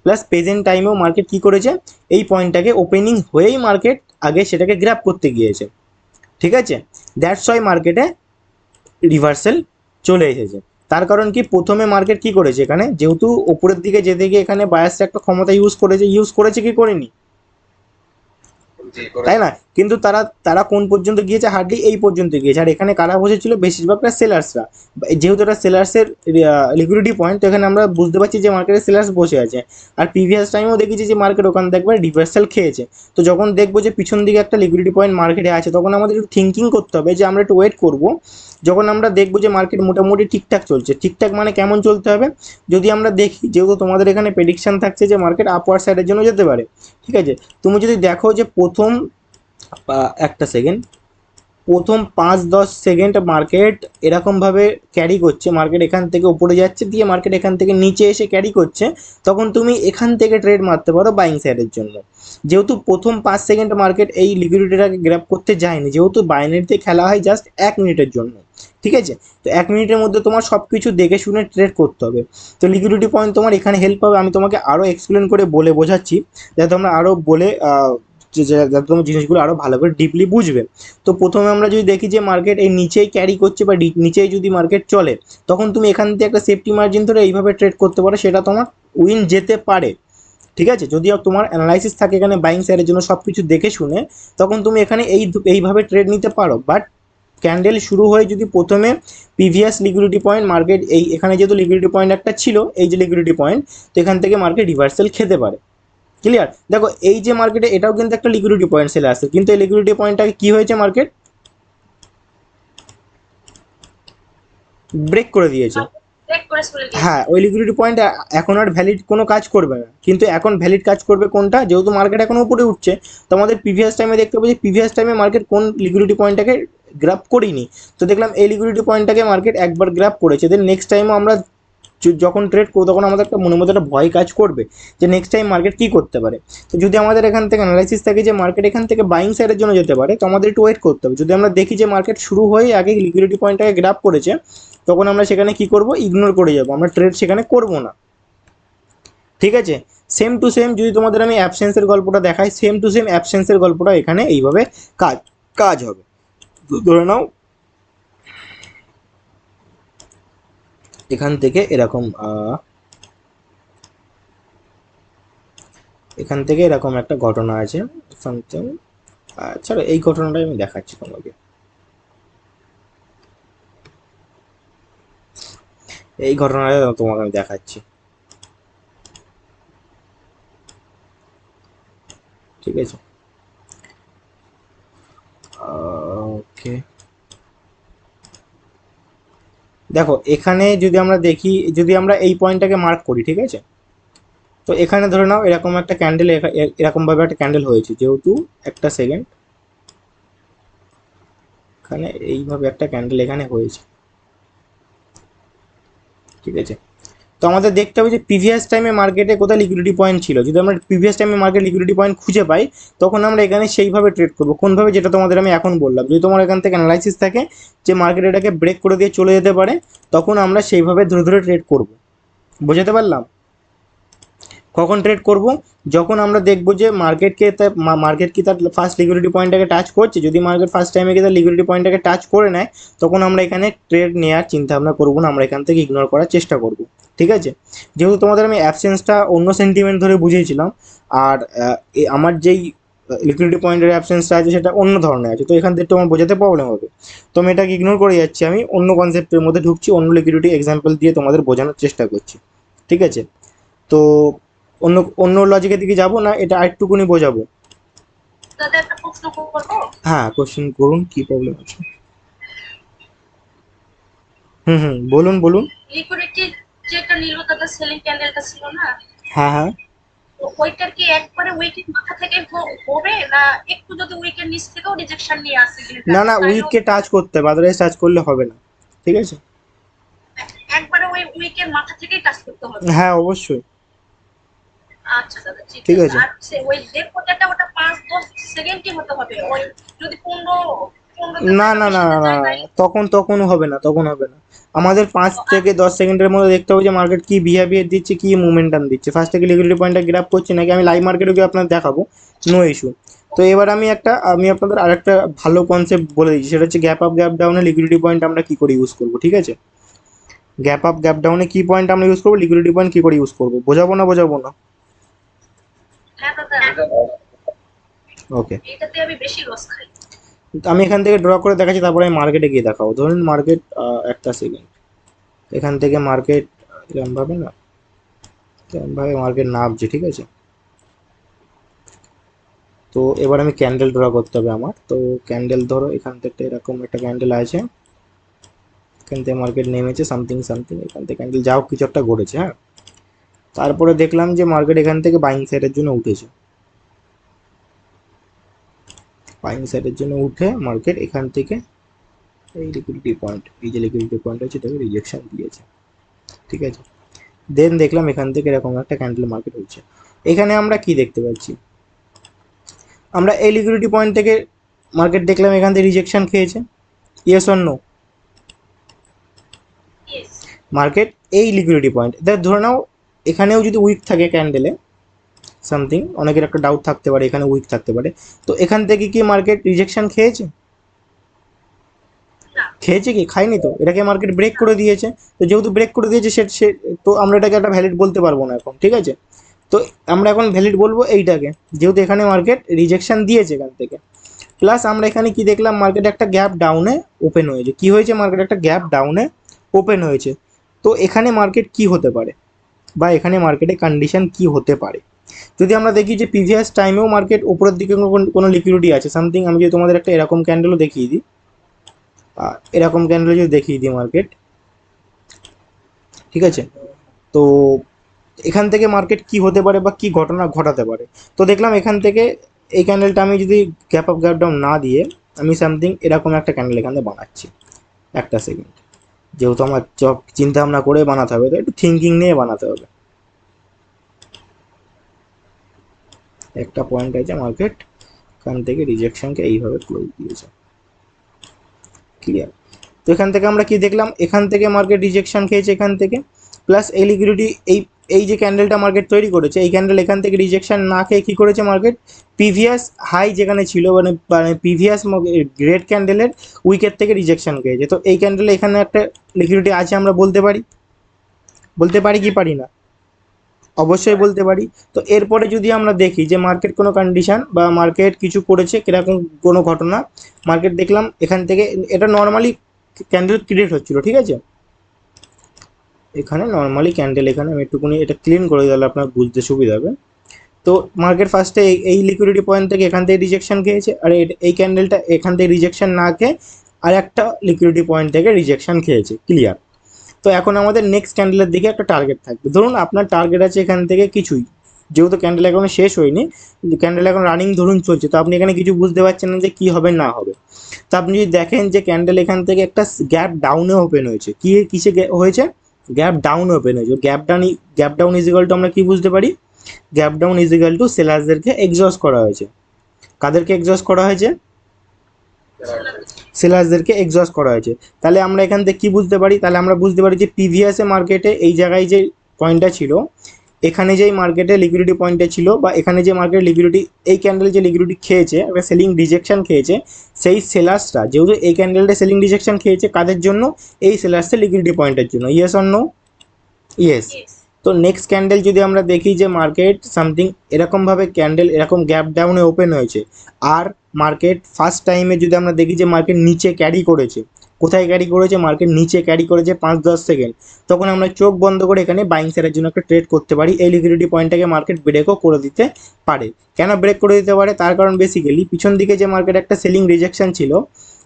প্লাস প্রেজেন্ট টাইমেও মার্কেট কী করেছে, এই পয়েন্টটাকে ওপেনিং হয়েই মার্কেট আগে সেটাকে গ্র্যাব করতে গিয়েছে, ঠিক আছে, দ্যাটস ওয়াই মার্কেটে রিভার্সাল চলে এসেছে। তার কারণ কি, প্রথমে মার্কেট কি করেছে, এখানে যেহেতু ওপরের দিকে যেতে গিয়ে এখানে বায়াসটা একটা ক্ষমতা ইউজ করেছে কি করেনি, তাই না, কিন্তু তারা তারা কোন পর্যন্ত গিয়েছে, হার্ডলি এই পর্যন্ত গিয়েছে, আর এখানে কারা বসেছিল, বেশিরভাগটা সেলার্সরা, যেহেতু এটা সেলার্সের লিকুইডিটি পয়েন্ট, তো এখানে আমরা বুঝতে পারছি যে মার্কেটে সেলার্স বসে আছে। আর প্রিভিয়াস টাইমেও দেখেছি যে মার্কেট ওখান থেকে একবার রিভার্সাল খেয়েছে। তো যখন দেখবো যে পিছন দিকে একটা লিকুইডিটি পয়েন্ট মার্কেটে আছে, তখন আমাদের একটু থিঙ্কিং করতে হবে যে আমরা একটু ওয়েট করবো, যখন আমরা দেখবো যে মার্কেট মোটামুটি ঠিকঠাক চলছে, ঠিকঠাক মানে কেমন চলতে হবে, যদি আমরা দেখি যেহেতু তোমাদের এখানে প্রেডিকশন থাকছে যে মার্কেট আপওয়ার্ড সাইডের জন্য যেতে পারে, ঠিক আছে, তুমি যদি দেখো যে প্রথম একটা সেকেন্ড, প্রথম 5-10 সেকেন্ড মার্কেট এরকমভাবে ক্যারি করছে, মার্কেট এখান থেকে উপরে যাচ্ছে, দিয়ে মার্কেট এখান থেকে নিচে এসে ক্যারি করছে, তখন তুমি এখান থেকে ট্রেড মারতে পারো বাইং সাইডের জন্য। যেহেতু প্রথম 5 সেকেন্ড মার্কেট এই লিকুইডিটিটাকে গ্র্যাব করতে যায়নি, যেহেতু বাইনারিতে খেলা হয় জাস্ট 1 মিনিটের জন্য, ঠিক আছে, তো 1 মিনিটের মধ্যে তোমার সব কিছু দেখে শুনে ট্রেড করতে হবে। তো লিকুইডিটি পয়েন্ট তোমার এখানে হেল্প পাবে, আমি তোমাকে আরও এক্সপ্লেন করে বলে বোঝাচ্ছি, যাতে তোমরা আরও বলে যাতে তোমার জিনিসগুলো আরও ভালো করে ডিপলি বুঝবে। তো প্রথমে আমরা যদি দেখি যে মার্কেট এই নিচেই ক্যারি করছে বা নিচেই যদি মার্কেট চলে, তখন তুমি এখান থেকে একটা সেফটি মার্জিন ধরে এইভাবে ট্রেড করতে পারো, সেটা তোমার উইন যেতে পারে, ঠিক আছে, যদি তোমার অ্যানালাইসিস থাকে এখানে বাইং সাইডের জন্য সব কিছু দেখে শুনে, তখন তুমি এখানে এইভাবে ট্রেড নিতে পারো। বাট ক্যান্ডেল শুরু হয়ে যদি প্রথমে প্রিভিয়াস লিকুইডিটি পয়েন্ট মার্কেট এখানে যেহেতু লিকুইডিটি পয়েন্ট একটা ছিল, এই যে লিকুইডিটি পয়েন্ট, তো এখান থেকে মার্কেট রিভার্সাল খেতে পারে, ক্লিয়ার। দেখো এই যে মার্কেটে এটাও কিন্তু একটা লিকুইডিটি পয়েন্ট সেলে আসছে, কিন্তু এই লিকুইডিটি পয়েন্টটাকে কি হয়েছে, মার্কেট ব্রেক করে দিয়েছে, হ্যাঁ, ওই লিকুইডিটি পয়েন্ট এখন আর ভ্যালিড কোনো কাজ করবে না, কিন্তু এখন ভ্যালিড কাজ করবে কোনটা, যেহেতু মার্কেট এখন উপরে উঠছে, তো আমাদের প্রিভিয়াস টাইমে দেখতে পাবো যে প্রিভিয়াস টাইমে মার্কেট কোন লিকুইডিটি পয়েন্টটাকে গ্র্যাব করিনি, তো দেখলাম এই লিকুইডিটি পয়েন্টটাকে মার্কেট একবার গ্র্যাব করেছে, দেন নেক্সট টাইমও আমরা যখন ট্রেড করবো তখন আমাদের একটা মনের মধ্যে একটা ভয় কাজ করবে যে নেক্সট টাইম মার্কেট কী করতে পারে। তো যদি আমাদের এখান থেকে অ্যানালাইসিস থাকে যে মার্কেট এখান থেকে বাইং সাইডের জন্য যেতে পারে, তো আমাদের একটু ওয়েট করতে হবে। যদি আমরা দেখি যে মার্কেট শুরু হয়ে আগে লিকুইডিটি পয়েন্টটাকে গ্র্যাব করেছে, তখন আমরা সেখানে কি করব, ইগনোর করে যাব, আমরা ট্রেড সেখানে করব না, ঠিক আছে। সেম টু সেম যদি তোমাদের আমি অ্যাবসেন্সের গল্পটা দেখাই, সেম টু সেম অ্যাবসেন্সের গল্পটা এখানে এইভাবে কাজ কাজ হবে। ধরে নাও এখান থেকে এরকম এখান থেকে এরকম একটা ঘটনা আছে সামথিং। আচ্ছা, এই ঘটনাটাই আমি দেখাচ্ছি তোমাকে। এই ঘটনাটা তোমাকে আমি দেখাচ্ছি, ঠিক আছে? ওকে, দেখো এখানে যদি আমরা দেখি, যদি আমরা এই পয়েন্টটাকে মার্ক করি, ঠিক আছে? তো এখানে ধরে নাও এরকম একটা ক্যান্ডেল, এরকম ভাবে একটা ক্যান্ডেল হয়েছে, যেহেতু একটা সেকেন্ড, এখানে এইভাবে একটা ক্যান্ডেল এখানে হয়েছে, ঠিক আছে? তো আমাদের দেখতে হবে যে প্রিভিয়াস টাইমে মার্কেটে কোথায় লিকুইডিটি পয়েন্ট ছিল। যদি আমরা প্রিভিয়াস টাইমে মার্কেট লিকুইডিটি পয়েন্ট খুঁজে পাই, তখন আমরা এখানে সেইভাবে ট্রেড করবো। কোনভাবে, যেটা তোমাদের আমি এখন বললাম। যদি তোমার এখান থেকে অ্যানালাইসিস থাকে যে মার্কেট এটাকে ব্রেক করে দিয়ে চলে যেতে পারে, তখন আমরা সেইভাবে ধরে ধরে ট্রেড করব। বুঝতে পারলাম? কখন ট্রেড করব? যখন আমরা দেখব যে মার্কেট কি তার ফার্স্ট লিকুইডিটি পয়েন্টটাকে টাচ করছে। যদি মার্কেট ফার্স্ট টাইমে কি তার লিকুইডিটি পয়েন্টটাকে টাচ করে নেয়, তখন আমরা এখানে ট্রেড নেওয়ার চিন্তা ভাবনা করবো না, আমরা এখান থেকে ইগনোর করার চেষ্টা করব, ঠিক আছে? যেহেতু তোমাদের আমি অ্যাবসেন্সটা অন্য সেন্টিমেন্ট ধরে বুঝিয়েছিলাম, আর আমার যেই লিকুইডিটি পয়েন্টের অ্যাবসেন্সটা আছে সেটা অন্য ধরনের আছে, তো এখান থেকে একটু আমার বোঝাতে প্রবলেম হবে। তো আমি এটাকে ইগনোর করে যাচ্ছি, আমি অন্য কনসেপ্টের মধ্যে ঢুকছি, অন্য লিকুইডিটি এক্সাম্পল দিয়ে তোমাদের বোঝানোর চেষ্টা করছি, ঠিক আছে? তো অন্য অন্য লজিকের দিকে যাব না, এটা আরেকটুকুনি বোঝাবো। দাদা একটা প্রশ্ন করবো? হ্যাঁ, কোশ্চেন করুন, কি প্রবলেম আছে? হুম হুম, বলুন বলুন। লিকুইডিটি যেটা নিল দাদা, সেলিং ক্যান্ডেলটা ছিল না, হ্যাঁ হ্যাঁ। তো ওইটার কি একবারে উইকের মাথা থেকে হবে, না একটু যদি উইকের নিচ থেকেও রিজেকশন নিয়ে আসে না না, তাইলেও উইককে টাচ করতে হবে, আদারওয়াইজ টাচ করলে হবে না, ঠিক আছে? একবারে ওই উইকের মাথা থেকেই টাচ করতে হবে? হ্যাঁ অবশ্যই। আচ্ছা দাদা, ঠিক ঠিক আছে। আছে। আর ওই ডেপো যেটা, ওটা 5-10 সেকেন্ডই হতে হবে। ওই যদি 15 না যায় বা না না 20 না না, যায় তাই? তখন তখন হবে না, তখন হবে না। আমাদের 5 থেকে 10 সেকেন্ডের মধ্যে দেখতে হবে যে মার্কেট কি বিহেভিয়ার দিচ্ছে, কি মোমেন্টাম দিচ্ছে, ফার্স্ট থেকে লিকুইডিটি পয়েন্টটা গ্রাফ করছে নাকি। আমি লাইভ মার্কেটে গিয়ে আপনার দেখাবো, নো ইস্যু। তো এবার আমি আপনাদের আরেকটা ভালো কনসেপ্ট বলে দিচ্ছি, সেটা হচ্ছে গ্যাপ আপ গ্যাপ ডাউনে লিকুইডিটি পয়েন্ট আমরা কি করে ইউজ করবো, ঠিক আছে? গ্যাপ আপ গ্যাপ ডাউনে কি পয়েন্ট আমরা ইউজ করবো, লিকুইডিটি পয়েন্ট কি করে ইউজ করবো, বোঝাবো না বোঝাবো না? হ্যাঁ দাদা, ওকে, এটাতে আমি বেশি লস খাই। আমি এখান থেকে ড্র করে দেখাচ্ছি, তারপরে আমি মার্কেটে গিয়ে দেখাবো। ধরুন মার্কেট, একটা সেকেন্ড, এখান থেকে মার্কেট এরমভাবে না, এরমভাবে মার্কেট নামছে, ঠিক আছে? তো এবার আমি ক্যান্ডেল ড্র করতে হবে আমার। তো ক্যান্ডেল ধরো এখান থেকে এরকম একটা ক্যান্ডেল আছে, এখান থেকে মার্কেট নেমেছে সামথিং সামথিং, এখান থেকে ক্যান্ডেল যাও কিছু একটা ঘটেছে, হ্যাঁ। তারপরে দেখলাম যে মার্কেট এখান থেকে বাইং সাইডের জন্য উঠেছে, বাইং সাইডের জন্য উঠে মার্কেট এখান থেকে এই লিকুইডিটি পয়েন্ট, এই যে লিকুইডিটি পয়েন্ট আছে এটাকে রিজেকশন দিয়েছে, ঠিক আছে? দেন দেখলাম এখান থেকে এরকম একটা ক্যান্ডেল মার্কেট হচ্ছে। এখানে আমরা কি দেখতে পাচ্ছি, আমরা এই লিকুইডিটি পয়েন্ট থেকে মার্কেট দেখলাম এখান থেকে রিজেকশন খেয়েছে, yes or no? Yes. Market এই লিকুইডিটি পয়েন্ট, ধরে নাও এখানেও যদি উইক থাকে ক্যান্ডেলে সামথিং, অনেকের একটা ডাউট থাকতে পারে এখানে উইক থাকতে পারে, তো এখান থেকে কি মার্কেট রিজেকশন খেয়েছে? না খেয়েছে কি? খায়নি তো, এটাকে মার্কেট ব্রেক করে দিয়েছে। তো যেহেতু ব্রেক করে দিয়েছে সে তো আমরা এটাকে একটা ভ্যালিড বলতে পারবো না এখন, ঠিক আছে? তো আমরা এখন ভ্যালিড বলবো এইটাকে, যেহেতু এখানে মার্কেট রিজেকশন দিয়েছে এখান থেকে। প্লাস আমরা এখানে কি দেখলাম, মার্কেট একটা গ্যাপ ডাউনে ওপেন হয়েছে। কি হয়েছে? মার্কেট একটা গ্যাপ ডাউনে ওপেন হয়েছে। তো এখানে মার্কেট কি হতে পারে, বা এখানে মার্কেটে কন্ডিশন কি হতে পারে? যদি আমরা দেখি যে প্রিভিয়াস টাইমেও মার্কেট উপরের দিকে কোনো লিকুইডিটি আছে সামথিং, আমি যদি তোমাদের একটা এরকম ক্যান্ডেলও দেখিয়ে দিই, এরকম ক্যান্ডেল যদি দেখিয়ে দিই মার্কেট, ঠিক আছে? তো এখান থেকে মার্কেট কি হতে পারে বা কি ঘটনা ঘটাতে পারে? তো দেখলাম এখান থেকে এই ক্যান্ডেলটা আমি যদি গ্যাপ আপ গ্যাপ ডাউন না দিয়ে আমি সামথিং এরকম একটা ক্যান্ডেল এখানে বানাচ্ছি, একটা সেকেন্ড। যেহেতু আমার চক চিন্তা ভাবনা করে বানাতে হবে, তো একটু থিঙ্কিং নিয়ে বানাতে হবে। একটা পয়েন্ট আছে, মার্কেট এখান থেকে রিজেকশনকে এইভাবে ক্লোজ দিয়েছে, ক্লিয়ার? তো এখান থেকে আমরা কি দেখলাম, এখান থেকে মার্কেট রিজেকশন খেয়েছে এখান থেকে, প্লাস এই লিকুইডিটি এই যে ক্যান্ডেলটা মার্কেট তৈরি করেছে, এই ক্যান্ডেল এখান থেকে রিজেকশন না খেয়ে কী করেছে মার্কেট, প্রিভিয়াস হাই যেখানে ছিল, মানে মানে প্রিভিয়াস রেড ক্যান্ডেলের উইকেট থেকে রিজেকশন খেয়েছে। তো এই ক্যান্ডেলে এখানে একটা লিকুইডিটি আছে আমরা বলতে পারি, বলতে পারি কি পারি না? অবশ্যই বলতে পারি। তো এরপরে যদি আমরা দেখি যে মার্কেট কোনো কন্ডিশন বা মার্কেট কিছু করেছে কিরকম কোনো ঘটনা, মার্কেট দেখলাম এখান থেকে এটা নর্মালি ক্যান্ডেল ক্রিয়েট হচ্ছিল, ঠিক আছে, এখানে নর্মালি ক্যান্ডেল, এখানে আমি একটুখানি এটা ক্লিন করে দিলে আপনার বুঝতে সুবিধা হবে। তো মার্কেট ফার্স্টে এই লিকুইডিটি পয়েন্ট থেকে এখান থেকে রিজেকশন খেয়েছে, আর এই ক্যান্ডেলটা এখান থেকে রিজেকশন না খেয়ে আর একটা লিকুইডিটি পয়েন্ট থেকে রিজেকশন খেয়েছে, ক্লিয়ার। তো এখন আমাদের নেক্সট ক্যান্ডেলের দিকে একটা টার্গেট থাকবে। ধরুন আপনার টার্গেট আছে এখান থেকে কিছুই, যেহেতু ক্যান্ডেল এখনো শেষ হয়নি, ক্যান্ডেল এখন রানিং ধরুন চলছে, তো আপনি এখানে কিছু বুঝতে পারছেন না যে কী হবে না হবে। তো আপনি যদি দেখেন যে ক্যান্ডেল এখান থেকে একটা গ্যাপ ডাউনে ওপেন হয়েছে, কি কিসে হয়েছে, গ্যাপ ডাউন ওপেন হয়েছে। গ্যাপ ডাউন ইজিক্যাল টু আমরা কি বুঝতে পারি, গ্যাপ ডাউন ইজিক্যাল টু সেলার্সদেরকে এক্সজস্ট করা হয়েছে। কাদেরকে এক্সজস্ট করা হয়েছে, সেলার্সদেরকে এক্সজস্ট করা হয়েছে। তাহলে আমরা এখান থেকে কি বুঝতে পারি, তাহলে আমরা বুঝতে পারি যে প্রিভিয়াসে মার্কেটে এই জায়গায় যে পয়েন্টটা ছিল, এখানে যেই মার্কেটে লিকুইডিটি পয়েন্টটা ছিল, বা এখানে যে মার্কেট লিকুইডিটি, এই ক্যান্ডেল যে লিকুইডিটি খেয়েছে, একটা সেলিং রিজেকশন খেয়েছে, সেই সেলার্সটা যেহেতু এই ক্যান্ডেলটা সেলিং রিজেকশন খেয়েছে, কাদের জন্য, এই সেলার্সের লিকুইডিটি পয়েন্টের জন্য, yes or no, yes. Yes. তো নেক্সট ক্যান্ডেল যদি আমরা দেখি যে মার্কেট সামথিং এরকমভাবে ক্যান্ডেল এরকম গ্যাপ ডাউনে ওপেন হয়েছে, আর মার্কেট ফার্স্ট টাইমে যদি আমরা দেখি যে মার্কেট নিচে ক্যারি করেছে, কোথায় ক্যারি করেছে, মার্কেট নিচে ক্যারি করেছে 5-10 সেকেন্ড, তখন আমরা চোখ বন্ধ করে এখানে বাইং সাইডের জন্য একটা ট্রেড করতে পারি। এই লিকুইডিটি পয়েন্টটাকে মার্কেট ব্রেকও করে দিতে পারে। কেন ব্রেক করে দিতে পারে, তার কারণ বেসিক্যালি পিছন দিকে যে মার্কেট একটা সেলিং রিজেকশন ছিল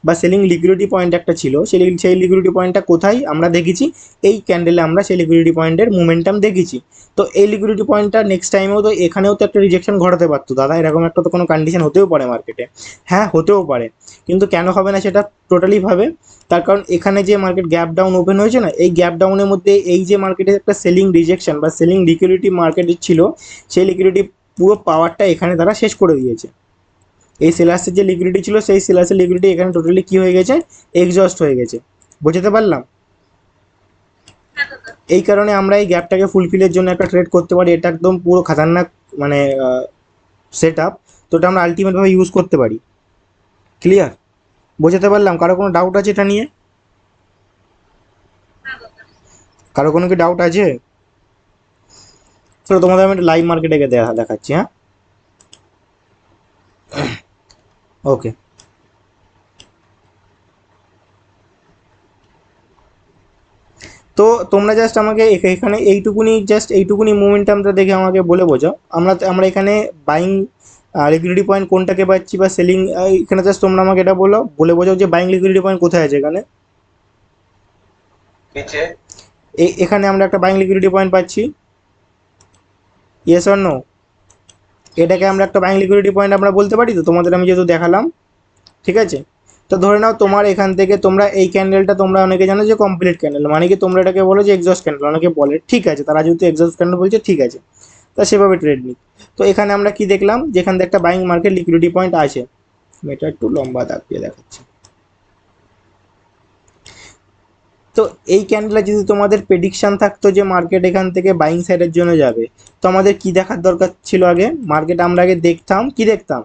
বা সেলিং লিকুইডিটি পয়েন্ট একটা ছিল, সেই লিকুইডিটি পয়েন্টটা কোথায় আমরা দেখেছি, এই ক্যান্ডেলে আমরা সেই লিকুইডিটি পয়েন্টের মোমেন্টাম দেখেছি। তো এই লিকুইডিটি পয়েন্টটা নেক্সট টাইমেও তো এখানেও তো একটা রিজেকশন ঘটাতে পারতো দাদা, এরকম একটা তো কোনো কন্ডিশন হতেও পারে মার্কেটে, হ্যাঁ হতেও পারে, কিন্তু কেন হবে না সেটা টোটালি ভাবে। তার কারণ এখানে যে মার্কেট গ্যাপ ডাউন ওপেন হয়েছে না, এই গ্যাপ ডাউনের মধ্যে এই যে মার্কেটে একটা সেলিং রিজেকশন বা সেলিং লিকুইডিটি মার্কেটের ছিল, সেই লিকুইডিটি পুরো পাওয়ারটা এখানে তারা শেষ করে দিয়েছে। এই সেলার্সের যে লিকুইডিটি ছিল, সেই সেলার্সের লিকুইডিটি এখানে টোটালি কি হয়ে গেছে, এক্সজস্ট হয়ে গেছে। বুঝতে পারলাম? হ্যাঁ দাদা। এই কারণে আমরা এই গ্যাপটাকে ফুলফিলের জন্য একটা ট্রেড করতে পারি, এটা একদম পুরো খাতারনাক মানে সেট আপ। তো এটা আমরা আলটিমেটভাবে ইউজ করতে পারি। ক্লিয়ার? বুঝতে পারলাম? কারো কোনো ডাউট আছে এটা নিয়ে? হ্যাঁ দাদা। কারো কোনো কি ডাউট আছে? চলো তোমাদের আমি একটা লাইভ মার্কেটে দেখাচ্ছি, হ্যাঁ, ওকে। তো তোমরা জাস্ট আমাকে এখানে এইটুকুনি মোমেন্টামটা দেখে আমাকে বলে বোঝাও, আমরা এখানে বাইং লিকুইডিটি পয়েন্ট কোনটাকে পাচ্ছি, বা সেলিং, এখানে জাস্ট তোমরা আমাকে এটা বলে বোঝাও যে বাইং লিকুইডিটি পয়েন্ট কোথায় আছে এখানে। নিচে এখানে আমরা একটা বাইং লিকুইডিটি পয়েন্ট পাচ্ছি, ইয়েস অর নো? এটাকে আমরা একটা বাইং লিকুইডিটি পয়েন্ট আমরা বলতে পারি, তো তোমাদের আমি যেহেতু দেখালাম, ঠিক আছে। তো ধরে নাও তোমার এখান থেকে তোমরা এই ক্যান্ডেলটা, তোমরা অনেকে জানো যে কমপ্লিট ক্যান্ডেল, মানে কি তোমরা এটাকে বলো যে এক্সস্ট ক্যান্ডেল, অনেকে বলে, ঠিক আছে, তারা যেহেতু এক্সস্ট ক্যান্ডেল বলছে, ঠিক আছে, তা সেভাবে ট্রেড নিই। তো এখানে আমরা কি দেখলাম, যেখান থেকে একটা বাইং মার্কেট লিকুইডিটি পয়েন্ট আছে, আমি এটা একটু লম্বা দাগ দিয়ে দেখাচ্ছি। তো এই ক্যান্ডেলে যদি তোমাদের প্রেডিকশন থাকতো যে মার্কেট এখান থেকে বাইং সাইডের জন্য যাবে, তো আমাদের কি দেখার দরকার ছিল, আগে মার্কেট আমরা আগে দেখতাম, কি দেখতাম,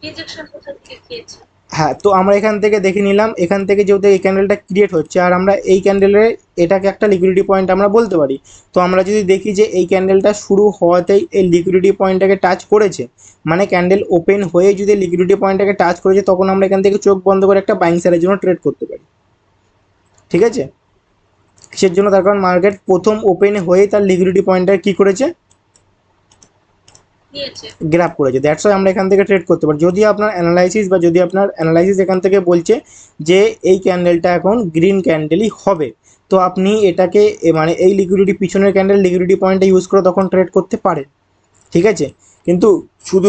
রিজেকশন কোথা থেকে খেয়েছে? হ্যাঁ। তো আমরা এখান থেকে দেখে নিলাম, এখান থেকে যেহেতু এই ক্যান্ডেলটা ক্রিয়েট হচ্ছে, আর আমরা এই ক্যান্ডেলের এটাকে একটা লিকুইডিটি পয়েন্ট আমরা বলতে পারি। তো আমরা যদি দেখি যে এই ক্যান্ডেলটা শুরু হওয়াতেই এই লিকুইডিটি পয়েন্টটাকে টাচ করেছে, মানে ক্যান্ডেল ওপেন হয়ে যদি লিকুইডিটি পয়েন্টটাকে টাচ করেছে, তখন আমরা এখান থেকে চোখ বন্ধ করে একটা বাইং সাইডের জন্য ট্রেড করতে পারি, ঠিক আছে। কিসের জন্য, তার কারণ মার্কেট প্রথম ওপেন হয়ে তার লিকুইডিটি পয়েন্টটা কি করেছে, নিয়েছে। গ্র্যাব করেছে, দ্যাটস ওয়াই আমরা এখান থেকে ট্রেড করতে পারি। যদি আপনার অ্যানালাইসিস এখান থেকে বলছে যে এই ক্যান্ডেলটা এখন গ্রিন ক্যান্ডেলই হবে, তো আপনি এটাকে মানে এই লিকুইডিটি পিছনের ক্যান্ডেল লিকুইডিটি পয়েন্টটা ইউজ করে তখন ট্রেড করতে পারেন, ঠিক আছে। কিন্তু শুধু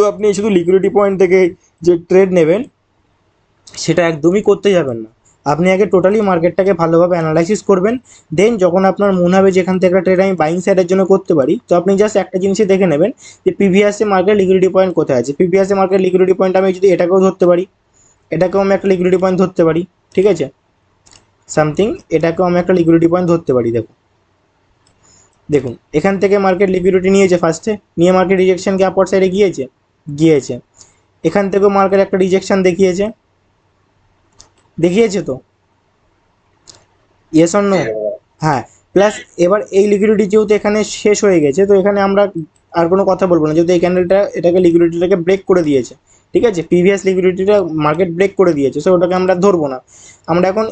লিকুইডিটি পয়েন্ট থেকে যে ট্রেড নেবেন, সেটা একদমই করতে যাবেন না। আপনি আগে টোটালি মার্কেটটাকে ভালোভাবে অ্যানালাইসিস করবেন, দেন যখন আপনার মনে হবে যেখান থেকে একটা ট্রেড আমি বাইং সাইডের জন্য করতে পারি, তো আপনি জাস্ট একটা জিনিসই দেখে নেবেন যে প্রিভিয়াসে মার্কেট লিকুইডিটি পয়েন্ট কোথায় আছে। প্রিভিয়াসে মার্কেট লিকুইডিটি পয়েন্ট আমি যদি এটাকেও ধরতে পারি, এটাকেও আমি একটা লিকুইডিটি পয়েন্ট ধরতে পারি, ঠিক আছে, সামথিং এটাকেও আমি একটা লিকুইডিটি পয়েন্ট ধরতে পারি। দেখুন এখান থেকে মার্কেট লিকুইডিটি নিয়েছে ফার্স্টে, নিয়ে মার্কেট রিজেকশনকে আপওয়ার্ড সাইডে গিয়েছে। এখান থেকেও মার্কেট একটা রিজেকশন দেখিয়েছে তো, ইয়েস অর নো? হ্যাঁ। প্লাস এবার এই লিকুইডিটি যেহেতু এখানে শেষ হয়ে গেছে, তো এখানে আমরা আর কোনো কথা বলবো না, যেহেতু এই ক্যান্ডেলটা এটাকে লিকুইডিটিটাকে ব্রেক করে দিয়েছে, ঠিক আছে, প্রিভিয়াস লিকুইডিটিটা মার্কেট ব্রেক করে দিয়েছে, সো ওটাকে আমরা ধরবো না। আমরা এখন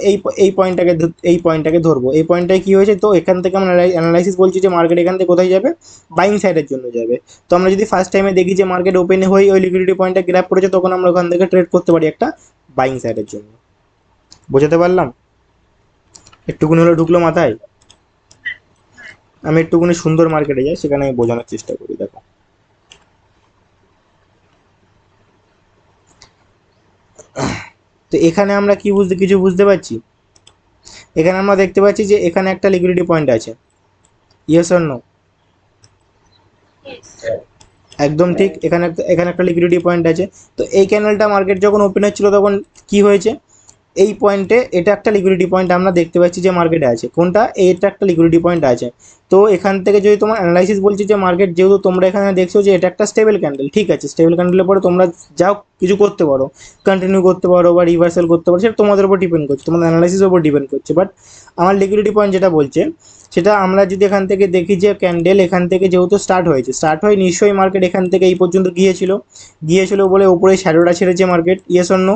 এই পয়েন্টটাকে ধরবো। এই পয়েন্টটায় কী হয়েছে, তো এখান থেকে আমরা অ্যানালাইসিস বলছি যে মার্কেট এখান থেকে কোথায় যাবে, বাইং সাইডের জন্য যাবে। তো আমরা যদি ফার্স্ট টাইমে দেখি যে মার্কেট ওপেন হয়ে ওই লিকুইডিটি পয়েন্টটা গ্র্যাব করেছে, তখন আমরা ওখান থেকে ট্রেড করতে পারি একটা বাইং সাইডের জন্য। বোঝাতে পারলাম? একটুকুনি হলে ঢুকলো মাথায়? আমি একটুকুনি সুন্দর মার্কেটে যাই, সেখানে আমি বোঝানোর চেষ্টা করি। দেখো, তো এখানে আমরা কিছু বুঝতে পারছি। এখানে আমরা দেখতে পাচ্ছি যে এখানে একটা লিকুইডিটি পয়েন্ট আছে, ইয়েস অর নো? Yes. একদম ঠিক, এখানে একটা লিকুইডিটি পয়েন্ট আছে। তো এই ক্যানেলটা মার্কেট যখন ওপেন হচ্ছিল তখন কি হয়েছে, এই পয়েন্টে এটা একটা লিকুইডিটি পয়েন্ট আমরা দেখতে পাচ্ছি যে মার্কেটে আছে। কোনটা? এটা একটা লিকুইডিটি পয়েন্ট আছে। তো এখান থেকে যদি তোমার অ্যানালাইসিস বলছি যে মার্কেট, যেহেতু তোমরা এখানে দেখছো যে এটা একটা স্টেবল ক্যান্ডেল, ঠিক আছে, স্টেবল ক্যান্ডেলের পরে তোমরা যাও কিছু করতে পারো, কন্টিনিউ করতে পারো বা রিভার্সাল করতে পারো, সেটা তোমাদের উপর ডিপেন্ড করছে, তোমাদের অ্যানালাইসিসের উপর ডিপেন্ড করছে। বাট আমার লিকুইডিটি পয়েন্ট যেটা বলছে, সেটা আমরা যদি এখান থেকে দেখি যে ক্যান্ডেল এখান থেকে যেহেতু স্টার্ট হয় নিশ্চয়ই মার্কেট এখান থেকে এই পর্যন্ত গিয়েছিল বলে ওপরে শ্যাডোটা ছেড়েছে মার্কেট, ইয়েস অর নো?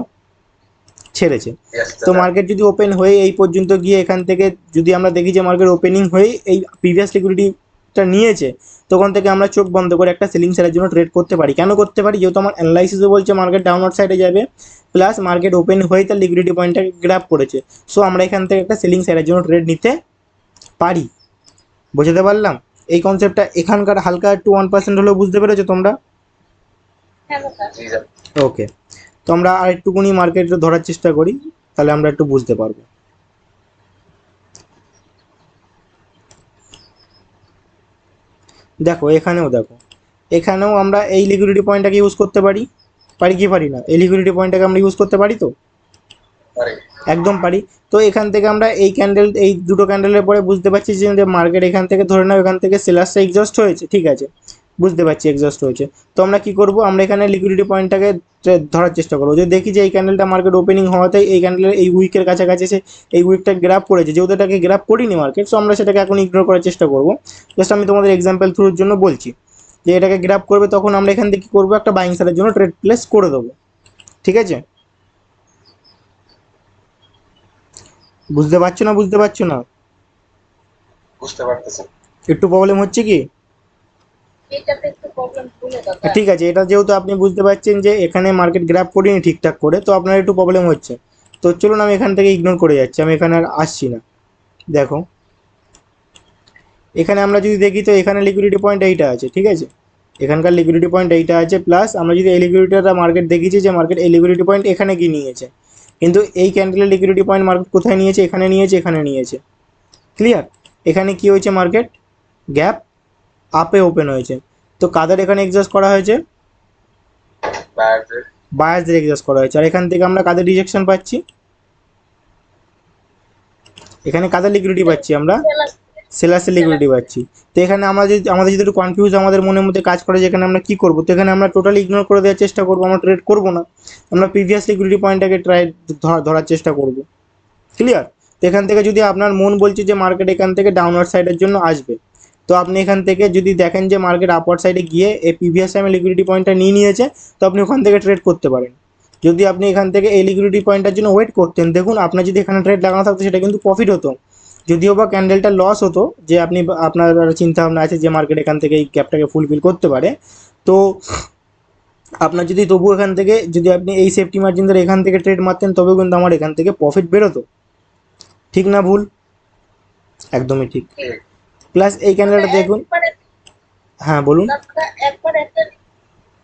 ছেড়েছে। তো মার্কেট যদি ওপেন হয়ে এই পর্যন্ত গিয়ে এখান থেকে যদি আমরা দেখি যে মার্কেট ওপেনিং হয়ে এই প্রিভিয়াস লিকুইডিটিটা নিয়েছে, তখন থেকে আমরা চোখ বন্ধ করে একটা সেলিং সেলের জন্য ট্রেড করতে পারি। কেন করতে পারি? যেহেতু আমার অ্যানালাইসিসও বলছে মার্কেট ডাউনওয়ার্ড সাইডে যাবে, প্লাস মার্কেট ওপেন হয়ে তার লিকুইডিটি পয়েন্টটাকে গ্র্যাব করেছে, সো আমরা এখান থেকে একটা সেলিং সেলের জন্য ট্রেড নিতে পারি। বোঝাতে পারলাম? এই কনসেপ্টটা এখানকার হালকা একটু 1% হলেও বুঝতে পেরেছো তোমরা? হ্যাঁ দাদা। ওকে, তো আমরা আর একটুকুনি মার্কেটে ধরার চেষ্টা করি, তাহলে আমরা একটু বুঝতে পারবো। দেখো, এখানেও আমরা এই লিকুইডিটি পয়েন্টটাকে ইউজ করতে পারি কি পারি না? এই লিকুইডিটি পয়েন্টটাকে আমরা ইউজ করতে পারি তো? একদম পারি। তো এখান থেকে আমরা এই দুটো ক্যান্ডেলের পরে বুঝতে পারছি যে মার্কেট এখান থেকে ধরে নাও এখান থেকে সেলার্সটা এক্সস্ট হয়েছে, ঠিক আছে, বুঝতে পারছি এক্সস্ট হয়েছে। তো আমরা কি করব, আমরা এখানে লিকুইডিটি পয়েন্টটাকে ধরার চেষ্টা করবো। যদি দেখি যে এই ক্যান্ডেলটা মার্কেট ওপেনিং হওয়াতে এই ক্যান্ডেলের এই উইকের কাছাকাছি এসে এই উইকটা গ্রাফ করেছে, যেহেতু এটাকে গ্রাফ করিনি মার্কেট, সো আমরা সেটাকে এখন ইগনোর করার চেষ্টা করবো। জাস্ট আমি তোমাদের এক্সাম্পল থ্রুর জন্য বলছি যে এটাকে গ্রাফ করবে, তখন আমরা এখান থেকে কী করবো, একটা বাইং সেলের জন্য ট্রেড প্লেস করে দেবো, ঠিক আছে? বুঝতে পারছো না? বুঝতে পারতেছি। একটু প্রবলেম হচ্ছে কি? এটাতে একটু প্রবলেম হলো দাদা। ঠিক আছে, এটা যেহেতু আপনি বুঝতে পারছেন যে এখানে মার্কেট গ্র্যাব করিনি ঠিকঠাক করে, তো আপনার একটু প্রবলেম হচ্ছে। তো চলুন আমি এখান থেকে ইগনোর করে যাচ্ছি, আমি এখানে আর আসছি না। দেখো, এখানে আমরা যদি দেখি তো এখানে লিকুইডিটি পয়েন্ট এইটা আছে, ঠিক আছে, এখানকার লিকুইডিটি পয়েন্ট এইটা আছে। প্লাস আমরা যদি এই লিকুইডিটিটা মার্কেট দেখেছি যে মার্কেট এই লিকুইডিটি পয়েন্ট এখানে গিয়ে নিয়েছে, কিন্তু এই ক্যান্ডেলের লিকুইডিটি পয়েন্ট মার্কেট কোথায় নিয়েছে? এখানে নিয়েছে। ক্লিয়ার? এখানে কি হয়েছে, মার্কেট গ্যাপ আপে ওপেন হয়েছে। তো কাদের এখানে এক্সস্ট করা হয়েছে? বায়ারদের এক্সস্ট করা হয়েছে। আর এখান থেকে আমরা কাদের রিজেকশন পাচ্ছি? এখানে কাদের লিকুইডিটি পাচ্ছি? আমরা সেলার্সের লিকুইডিটি পাচ্ছি। তো এখানে আমাদের যদি একটু কনফিউজ আমাদের মনের মধ্যে কাজ করে যে এখানে আমরা কী করবো, তো এখানে আমরা টোটালি ইগনোর করে দেওয়ার চেষ্টা করবো, আমরা ট্রেড করবো না, আমরা প্রিভিয়াস লিকুইডিটি পয়েন্টটাকে ধরার চেষ্টা করবো। ক্লিয়ার? তো এখান থেকে যদি আপনার মন বলছে যে মার্কেট এখান থেকে ডাউনওয়ার্ড সাইডের জন্য আসবে, তো আপনি এখান থেকে যদি দেখেন যে মার্কেট আপওয়ার্ড সাইডে গিয়ে এই প্রিভিয়াস টাইমে লিকুইডিটি পয়েন্টটা নিয়েছে, তো আপনি ওখান থেকে ট্রেড করতে পারেন। যদি আপনি এখান থেকে এই লিকুইডিটি পয়েন্টের জন্য ওয়েট করতেন, দেখুন আপনার যদি এখানে ট্রেড লাগানো থাকতো সেটা কিন্তু প্রফিট হতো, যদিও বা ক্যান্ডেলটা লস হতো, যে আপনার চিন্তা ভাবনা আছে যে মার্কেট এখান থেকে এই গ্যাপটাকে ফুলফিল করতে পারে। তো আপনার যদি তবু এখান থেকে যদি আপনি এই সেফটি মার্জিন ধরে এখান থেকে ট্রেড মারতেন, তবেও কিন্তু আমার এখান থেকে প্রফিট বেরোতো। ঠিক না ভুল? একদমই ঠিক। প্লাস এই ক্যান্ডেলটা দেখুন। হ্যাঁ বলুন।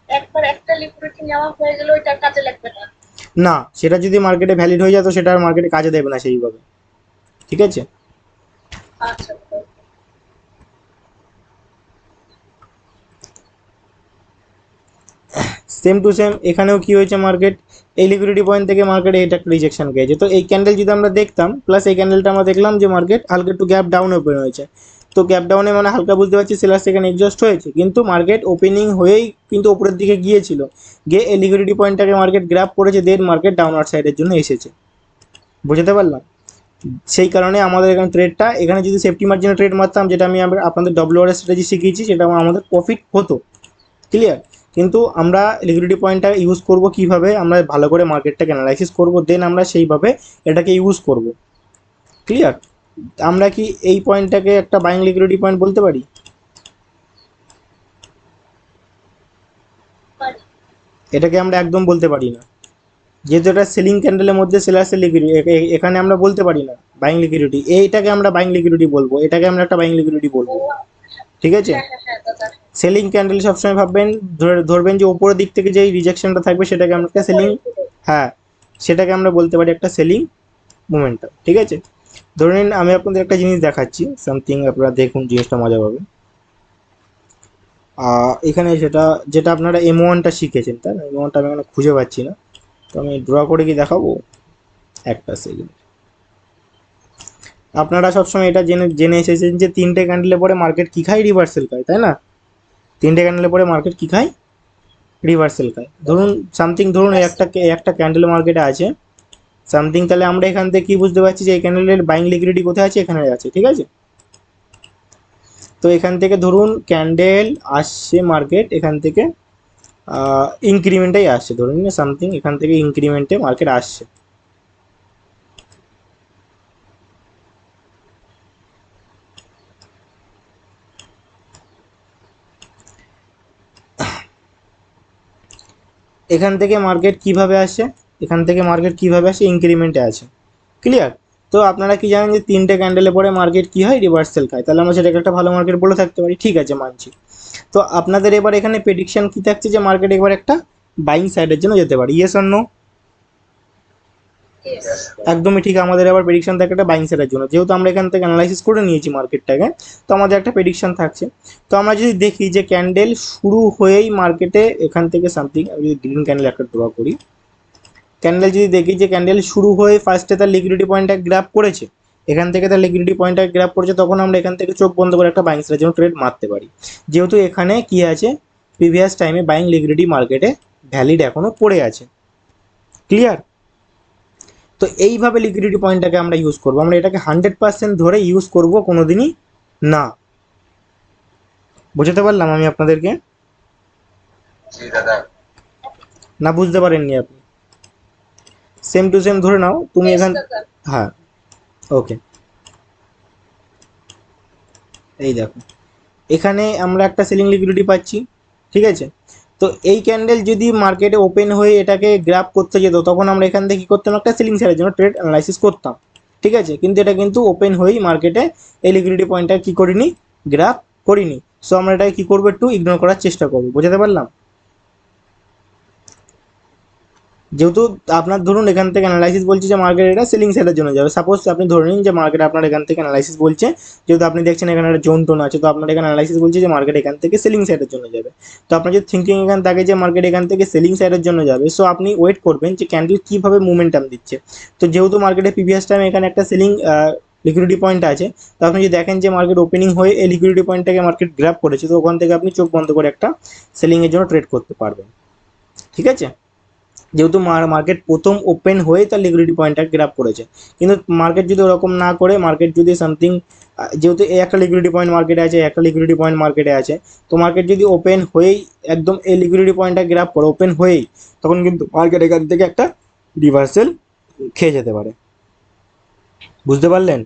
একবার একটা লিকুইডিটি নেওয়া হয়ে গেলে ওইটা কাজে লাগবে না। না, সেটা যদি মার্কেটে ভ্যালিড হয়ে যায় তো সেটা আর মার্কেটে কাজে দেবে না সেইভাবে, ঠিক আছে? আচ্ছা, সেম টু সেম এখানেও কি হয়েছে, মার্কেট এই লিকুইডিটি পয়েন্ট থেকে মার্কেট এটা একটা রিজেকশন গেছে। তো এই ক্যান্ডেল যদি আমরা দেখতাম, প্লাস এই ক্যান্ডেলটা আমরা দেখলাম যে মার্কেট হালকা একটু গ্যাপ ডাউন ওপেন হয়েছে। তো গ্যাপ ডাউনে মানে হালকা বুঝতে পারছি সেলার্স এখানে এক্সস্ট হয়েছে, কিন্তু মার্কেট ওপেনিং হয়েই কিন্তু উপরের দিকে গিয়েছিল, গিয়ে এই লিকুইডিটি পয়েন্টটাকে মার্কেট গ্র্যাব করেছে, দেন মার্কেট ডাউনওয়ার্ড সাইডের জন্য এসেছে। বুঝতে পারলাম? সেই কারণে আমাদের এখানে ট্রেডটা, এখানে যদি সেফটি মার্জিনে ট্রেড মারতাম, যেটা আমি আপনাদের ডব্লিউআর স্ট্র্যাটেজি শিখিয়েছি, সেটা আমাদের প্রফিট হতো। ক্লিয়ার? কিন্তু আমরা লিকুইডিটি পয়েন্টটা ইউজ করব কিভাবে, আমরা ভালো করে মার্কেটটাকে অ্যানালাইসিস করব, দেন আমরা সেইভাবে এটাকে ইউজ করব। ক্লিয়ার? আমরা কি এই পয়েন্টটাকে একটা বাইং লিকুইডিটি পয়েন্ট বলতে পারি? এটাকে আমরা একদম বলতে পারি না, যেহেতু এটা সেলিং ক্যান্ডেলের মধ্যে সেলার্সের লিকুইডিটি, এখানে আমরা বলতে পারি না বাইং লিকুইডিটি। এইটাকে আমরা বাইং লিকুইডিটি বলবো, এটাকে আমরা একটা বাইং লিকুইডিটি বলবো। ঠিক আছে? হ্যাঁ হ্যাঁ হ্যাঁ দাদা। সেলিং ক্যান্ডেল সবসময় ভাববেন, ধরবেন যে উপরের দিক থেকে যেই রিজেকশনটা থাকবে সেটাকে আমরা একটা সেলিং, হ্যাঁ, সেটাকে আমরা বলতে পারি একটা সেলিং মোমেন্টাম। ঠিক আছে? ধরে নিন আমি আপনাদের একটা জিনিস দেখাচ্ছি, সামথিং, আপনারা দেখুন, জিনিসটা মজা পাবে। এখানে সেটা, যেটা আপনারা M1টা শিখেছেন, তাই না? M1টা আমি এখানে খুঁজে পাচ্ছি না, তো আমি ড্র করে কি দেখাবো, একটা সেকেন্ড। আপনারা সবসময় এটা জেনে জেনে এসেছেন যে তিনটে ক্যান্ডেলে পরে মার্কেট কি খায়, রিভার্সাল খায়, তাই না? তিনটে ক্যান্ডেলে পরে মার্কেট কি খায়, রিভার্সাল খায়। ধরুন সামথিং, ধরুন একটা ক্যান্ডেল মার্কেটে আছে সামথিং, তাহলে আমরা এখান থেকে কি বুঝতে পারছি যে এই ক্যান্ডেলের বাইং লিকুইডিটি কোথায় আছে, এখানে আছে। ঠিক আছে? তো এখান থেকে ধরুন ক্যান্ডেল আসছে মার্কেট, এখান থেকে ইনক্রিমেন্টেই আসছে, ধরুন সামথিং এখান থেকে ইনক্রিমেন্টে মার্কেট আসছে। এখান থেকে মার্কেট কিভাবে আসে, এখান থেকে মার্কেট কিভাবে আসে, ইনক্রিমেন্টে আছে। ক্লিয়ার? তো আপনারা কি জানেন যে তিনটে ক্যান্ডেলে পরে মার্কেট কি হয়, রিভার্সাল খায়, তাহলে আমরা সেটাকে একটা ভালো মার্কেট বলে থাকতে পারি। ঠিক আছে, মানছি। তো আপনাদের এবার এখানে প্রেডিকশন কি থাকছে যে মার্কেট এবার একটা বাইং সাইডের জন্য যেতে পারে, ইয়েস অর নো? Yes. একদমই ঠিক, আমাদের আবার প্রেডিকশন থাকে একটা বাইং সাইডের জন্য, যেহেতু আমরা এখান থেকে অ্যানালাইসিস করে নিয়েছি মার্কেটটাকে, তো আমাদের একটা প্রেডিকশন থাকছে। তো আমরা যদি দেখি যে ক্যান্ডেল শুরু হয়েই মার্কেটে এখান থেকে সামথিং, আমি যদি গ্রিন ক্যান্ডেল একটা ড্র করি, ক্যান্ডেল যদি দেখি যে ক্যান্ডেল শুরু হয়ে ফার্স্টে তার লিকুইডিটি পয়েন্টটা গ্র্যাব করেছে, এখান থেকে তার লিকুইডিটি পয়েন্টটা গ্র্যাব করেছে, তখন আমরা এখান থেকে চোখ বন্ধ করে একটা বাইং সাইডের জন্য ট্রেড মারতে পারি, যেহেতু এখানে কি আছে, প্রিভিয়াস টাইমে বাইং লিকুইডিটি মার্কেটে ভ্যালিড এখনো পড়ে আছে। ক্লিয়ার? তো এইভাবে লিকুইডিটি পয়েন্টটাকে আমরা ইউজ করবো, আমরা এটাকে 100% ধরে ইউজ করব কোনোদিনই না। বুঝতে পারলাম আমি আপনাদেরকে? জি দাদা। না বুঝতে পারেননি আপনি? সেম টু সেম ধরে নাও তুমি Yes, এখান, দাদা। হ্যাঁ, ওকে, এই দেখো এখানে আমরা একটা সেলিং লিকুইডিটি পাচ্ছি। ঠিক আছে? তো এই ক্যান্ডেল যদি মার্কেটে ওপেন হয়ে এটাকে গ্র্যাব করতে যেত, তখন আমরা এখান থেকে কী করতাম, একটা সেলিং সাইডের জন্য ট্রেড অ্যানালাইসিস করতাম। ঠিক আছে? কিন্তু এটা কিন্তু ওপেন হয়েই মার্কেটে এই লিকুইডিটি পয়েন্টটা কী করিনি, গ্র্যাব করিনি। সো আমরা এটাকে কী করবো, একটু ইগনোর করার চেষ্টা করবো। বুঝতে পারলাম? যেহেতু আপনার ধরুন এখান থেকে অ্যানালাইসিস বলছে যে মার্কেট এটা সেলিং সাইডের জন্য যাবে, সাপোজ আপনি ধরে নিন যে মার্কেট আপনার এখান থেকে অ্যানালাইসিস বলছে, যেহেতু আপনি দেখছেন এখানে একটা জোন টোন আছে, তো আপনার এখানে অ্যানালাইসিস বলছে যে মার্কেট এখান থেকে সেলিং সাইডের জন্য যাবে। তো আপনার যদি থিঙ্কিং এখান থাকে যে মার্কেট এখান থেকে সেলিং সাইডের জন্য যাবে, সো আপনি ওয়েট করবেন যে ক্যান্ডেল কীভাবে মুভমেন্টাম দিচ্ছে। তো যেহেতু মার্কেটে প্রিভিয়াস টাইম এখানে একটা সেলিং লিকুইডিটি পয়েন্ট আছে, তো আপনি যদি দেখেন যে মার্কেট ওপেনিং হয়ে এই লিকুইডিটি পয়েন্টটাকে মার্কেট গ্র্যাব করেছে, তো ওখান থেকে আপনি চোখ বন্ধ করে একটা সেলিংয়ের জন্য ট্রেড করতে পারবেন। ঠিক আছে? যেহেতু মার্কেট প্রথম ওপেন হয়ে তার লিকুইডিটি পয়েন্টটা গ্র্যাব করেছে। কিন্তু মার্কেট যদি ওরকম না করে, মার্কেট যদি সামথিং, যেহেতু এই একটা লিকুইডিটি পয়েন্ট মার্কেটে আছে, একটা লিকুইডিটি পয়েন্ট মার্কেটে আছে, তো মার্কেট যদি ওপেন হয়েই একদম এই লিকুইডিটি পয়েন্টটা গ্র্যাব করে ওপেন হয়েই, তখন কিন্তু মার্কেট এখান থেকে একটা রিভার্সাল খেয়ে যেতে পারে। বুঝতে পারলেন?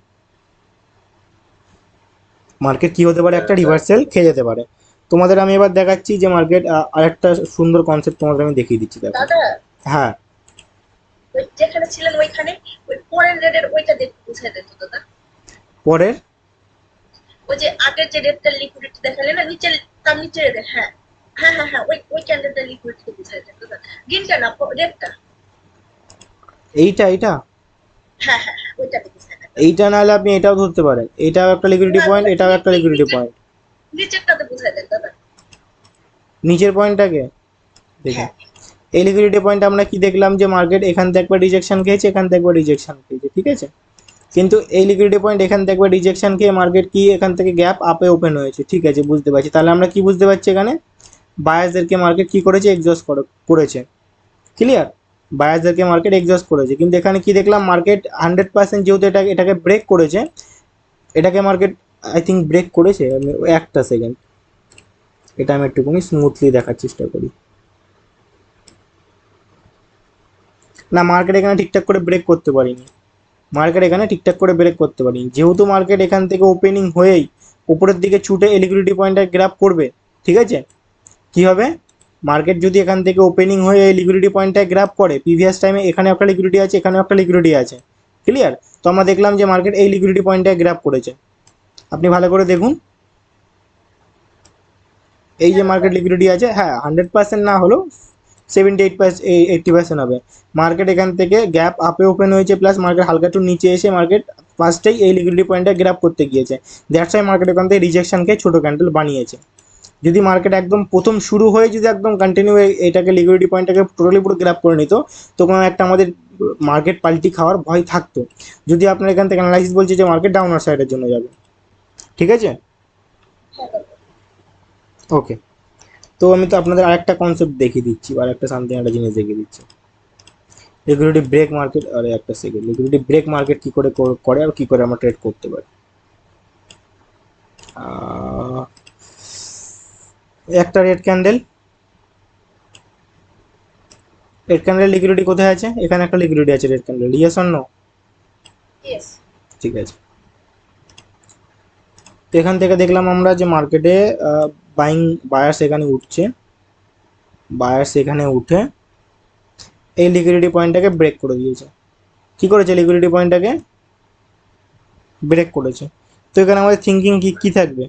মার্কেট কি হতে পারে, একটা রিভার্সাল খেয়ে যেতে পারে। তোমাদের আমি এবার দেখাচ্ছি যে মার্কেট আরেকটা সুন্দর কনসেপ্ট তোমাদের আমি দেখিয়ে দিচ্ছি, দেখো। দাদা, হ্যাঁ, ওই যেখানে ছিলেন ওইখানে ওই পরের রেডের ওইটা দেখতে বুঝাই দিত দাদা। পরের, ওই যে আগের যে রেডটা লিকুইডিটি দেখালেন না, নিচের তার নিচে রেড, হ্যাঁ হ্যাঁ হ্যাঁ হ্যাঁ, ওই ওই ক্যান্ডেলটা লিকুইডিটি বুঝাই দিত দাদা। গ্রিনটা না, রেডটা। এইটা এইটা হ্যাঁ হ্যাঁ হ্যাঁ, ওইটা বুঝাই দিত। এইটা নাহলে আপনি এটাও ধরতে পারেন, এটাও একটা লিকুইডিটি পয়েন্ট, এটাও একটা লিকুইডিটি পয়েন্ট। নিচেরটাতে বুঝাই দেন দাদা। নিচের পয়েন্টটাকে দেখুন, হ্যাঁ এই লিকুইডিটি পয়েন্ট আমরা কি দেখলাম যে মার্কেট এখান থেকে একবার রিজেকশন খেয়েছে, এখান থেকে একবার রিজেকশন খেয়েছে। ঠিক আছে? কিন্তু এই লিকুইডিটি পয়েন্ট এখান থেকে একবার রিজেকশন খেয়ে মার্কেট কি এখান থেকে গ্যাপ আপে ওপেন হয়েছে। ঠিক আছে, বুঝতে পারছি। তাহলে আমরা কি বুঝতে পারছি, এখানে বায়ার্সদেরকে মার্কেট কি করেছে, এক্সজস্ট করেছে। ক্লিয়ার? বায়ার্সদেরকে মার্কেট এক্সস্ট করেছে, কিন্তু এখানে কি দেখলাম মার্কেট 100% যেহেতু এটাকে ব্রেক করেছে, এটাকে মার্কেট আই থিঙ্ক ব্রেক করেছে। আমি একটা সেকেন্ড, এটা আমি একটুখানি স্মুথলি দেখার চেষ্টা করি। না, মার্কেট এখানে ঠিকঠাক করে ব্রেক করতে পারিনি, যেহেতু মার্কেট এখান থেকে ওপেনিং হয়েই উপরের দিকে ছুটে লিকুইডিটি পয়েন্টটা গ্র্যাব করবে। ঠিক আছে, কি হবে, মার্কেট যদি এখান থেকে ওপেনিং হয়ে এই লিকুইডিটি পয়েন্টটা গ্র্যাব করে, প্রিভিয়াস টাইমে এখানে একটা লিকুইডিটি আছে, এখানেও একটা লিকুইডিটি আছে, ক্লিয়ার? তো আমরা দেখলাম যে মার্কেট এই লিকুইডিটি পয়েন্টটা গ্র্যাব করেছে। আপনি ভালো করে দেখুন, এই যে মার্কেট লিকুইডিটি আছে, হ্যাঁ 100% না হলেও 78% হবে। মার্কেট এখান থেকে গ্যাপ আপে ওপেন হয়েছে, প্লাস মার্কেট হালকা একটু নিচে এসে মার্কেট ফার্স্টেই এই লিকুইডিটি পয়েন্টটা গ্র্যাব করতে গিয়েছে। দ্যাটস ওয়াই মার্কেট এখান থেকে রিজেকশনকে ছোটো ক্যান্ডেল বানিয়েছে। যদি মার্কেট একদম প্রথম শুরু হয়ে যদি একদম কন্টিনিউ এটাকে লিকুইডিটি পয়েন্টটাকে টোটালি পুরো গ্র্যাব করে নিত, তখন একটা আমাদের মার্কেট পাল্টি খাওয়ার ভয় থাকতো। যদি আপনার এখান থেকে অ্যানালাইসিস বলছে যে মার্কেট ডাউনার সাইডের জন্য যাবে, ঠিক আছে, হ্যাঁ কাকা। ওকে। তো আমি তো আপনাদের আরেকটা কনসেপ্ট দেখিয়ে দিচ্ছি, আর একটা সামথিং একটা জিনিস দেখিয়ে দিচ্ছি। লিকুইডিটি ব্রেক মার্কেট, আরে একটা সেকেন্ড, লিকুইডিটি ব্রেক মার্কেট কি করে করে আর কি করে আমরা ট্রেড করতে পারি। একটা রেড ক্যান্ডেল লিকুইডিটি কোথায় আছে? এখানে একটা লিকুইডিটি আছে red candle, yes or no? Yes. ঠিক আছে, তো এখান থেকে দেখলাম আমরা যে মার্কেটে বায়ার্স এখানে উঠে এই লিকুইডিটি পয়েন্টটাকে ব্রেক করে দিয়েছে। কি করেছে? লিকুইডিটি পয়েন্টটাকে ব্রেক করেছে। তো এখানে আমাদের থিঙ্কিং কি থাকবে?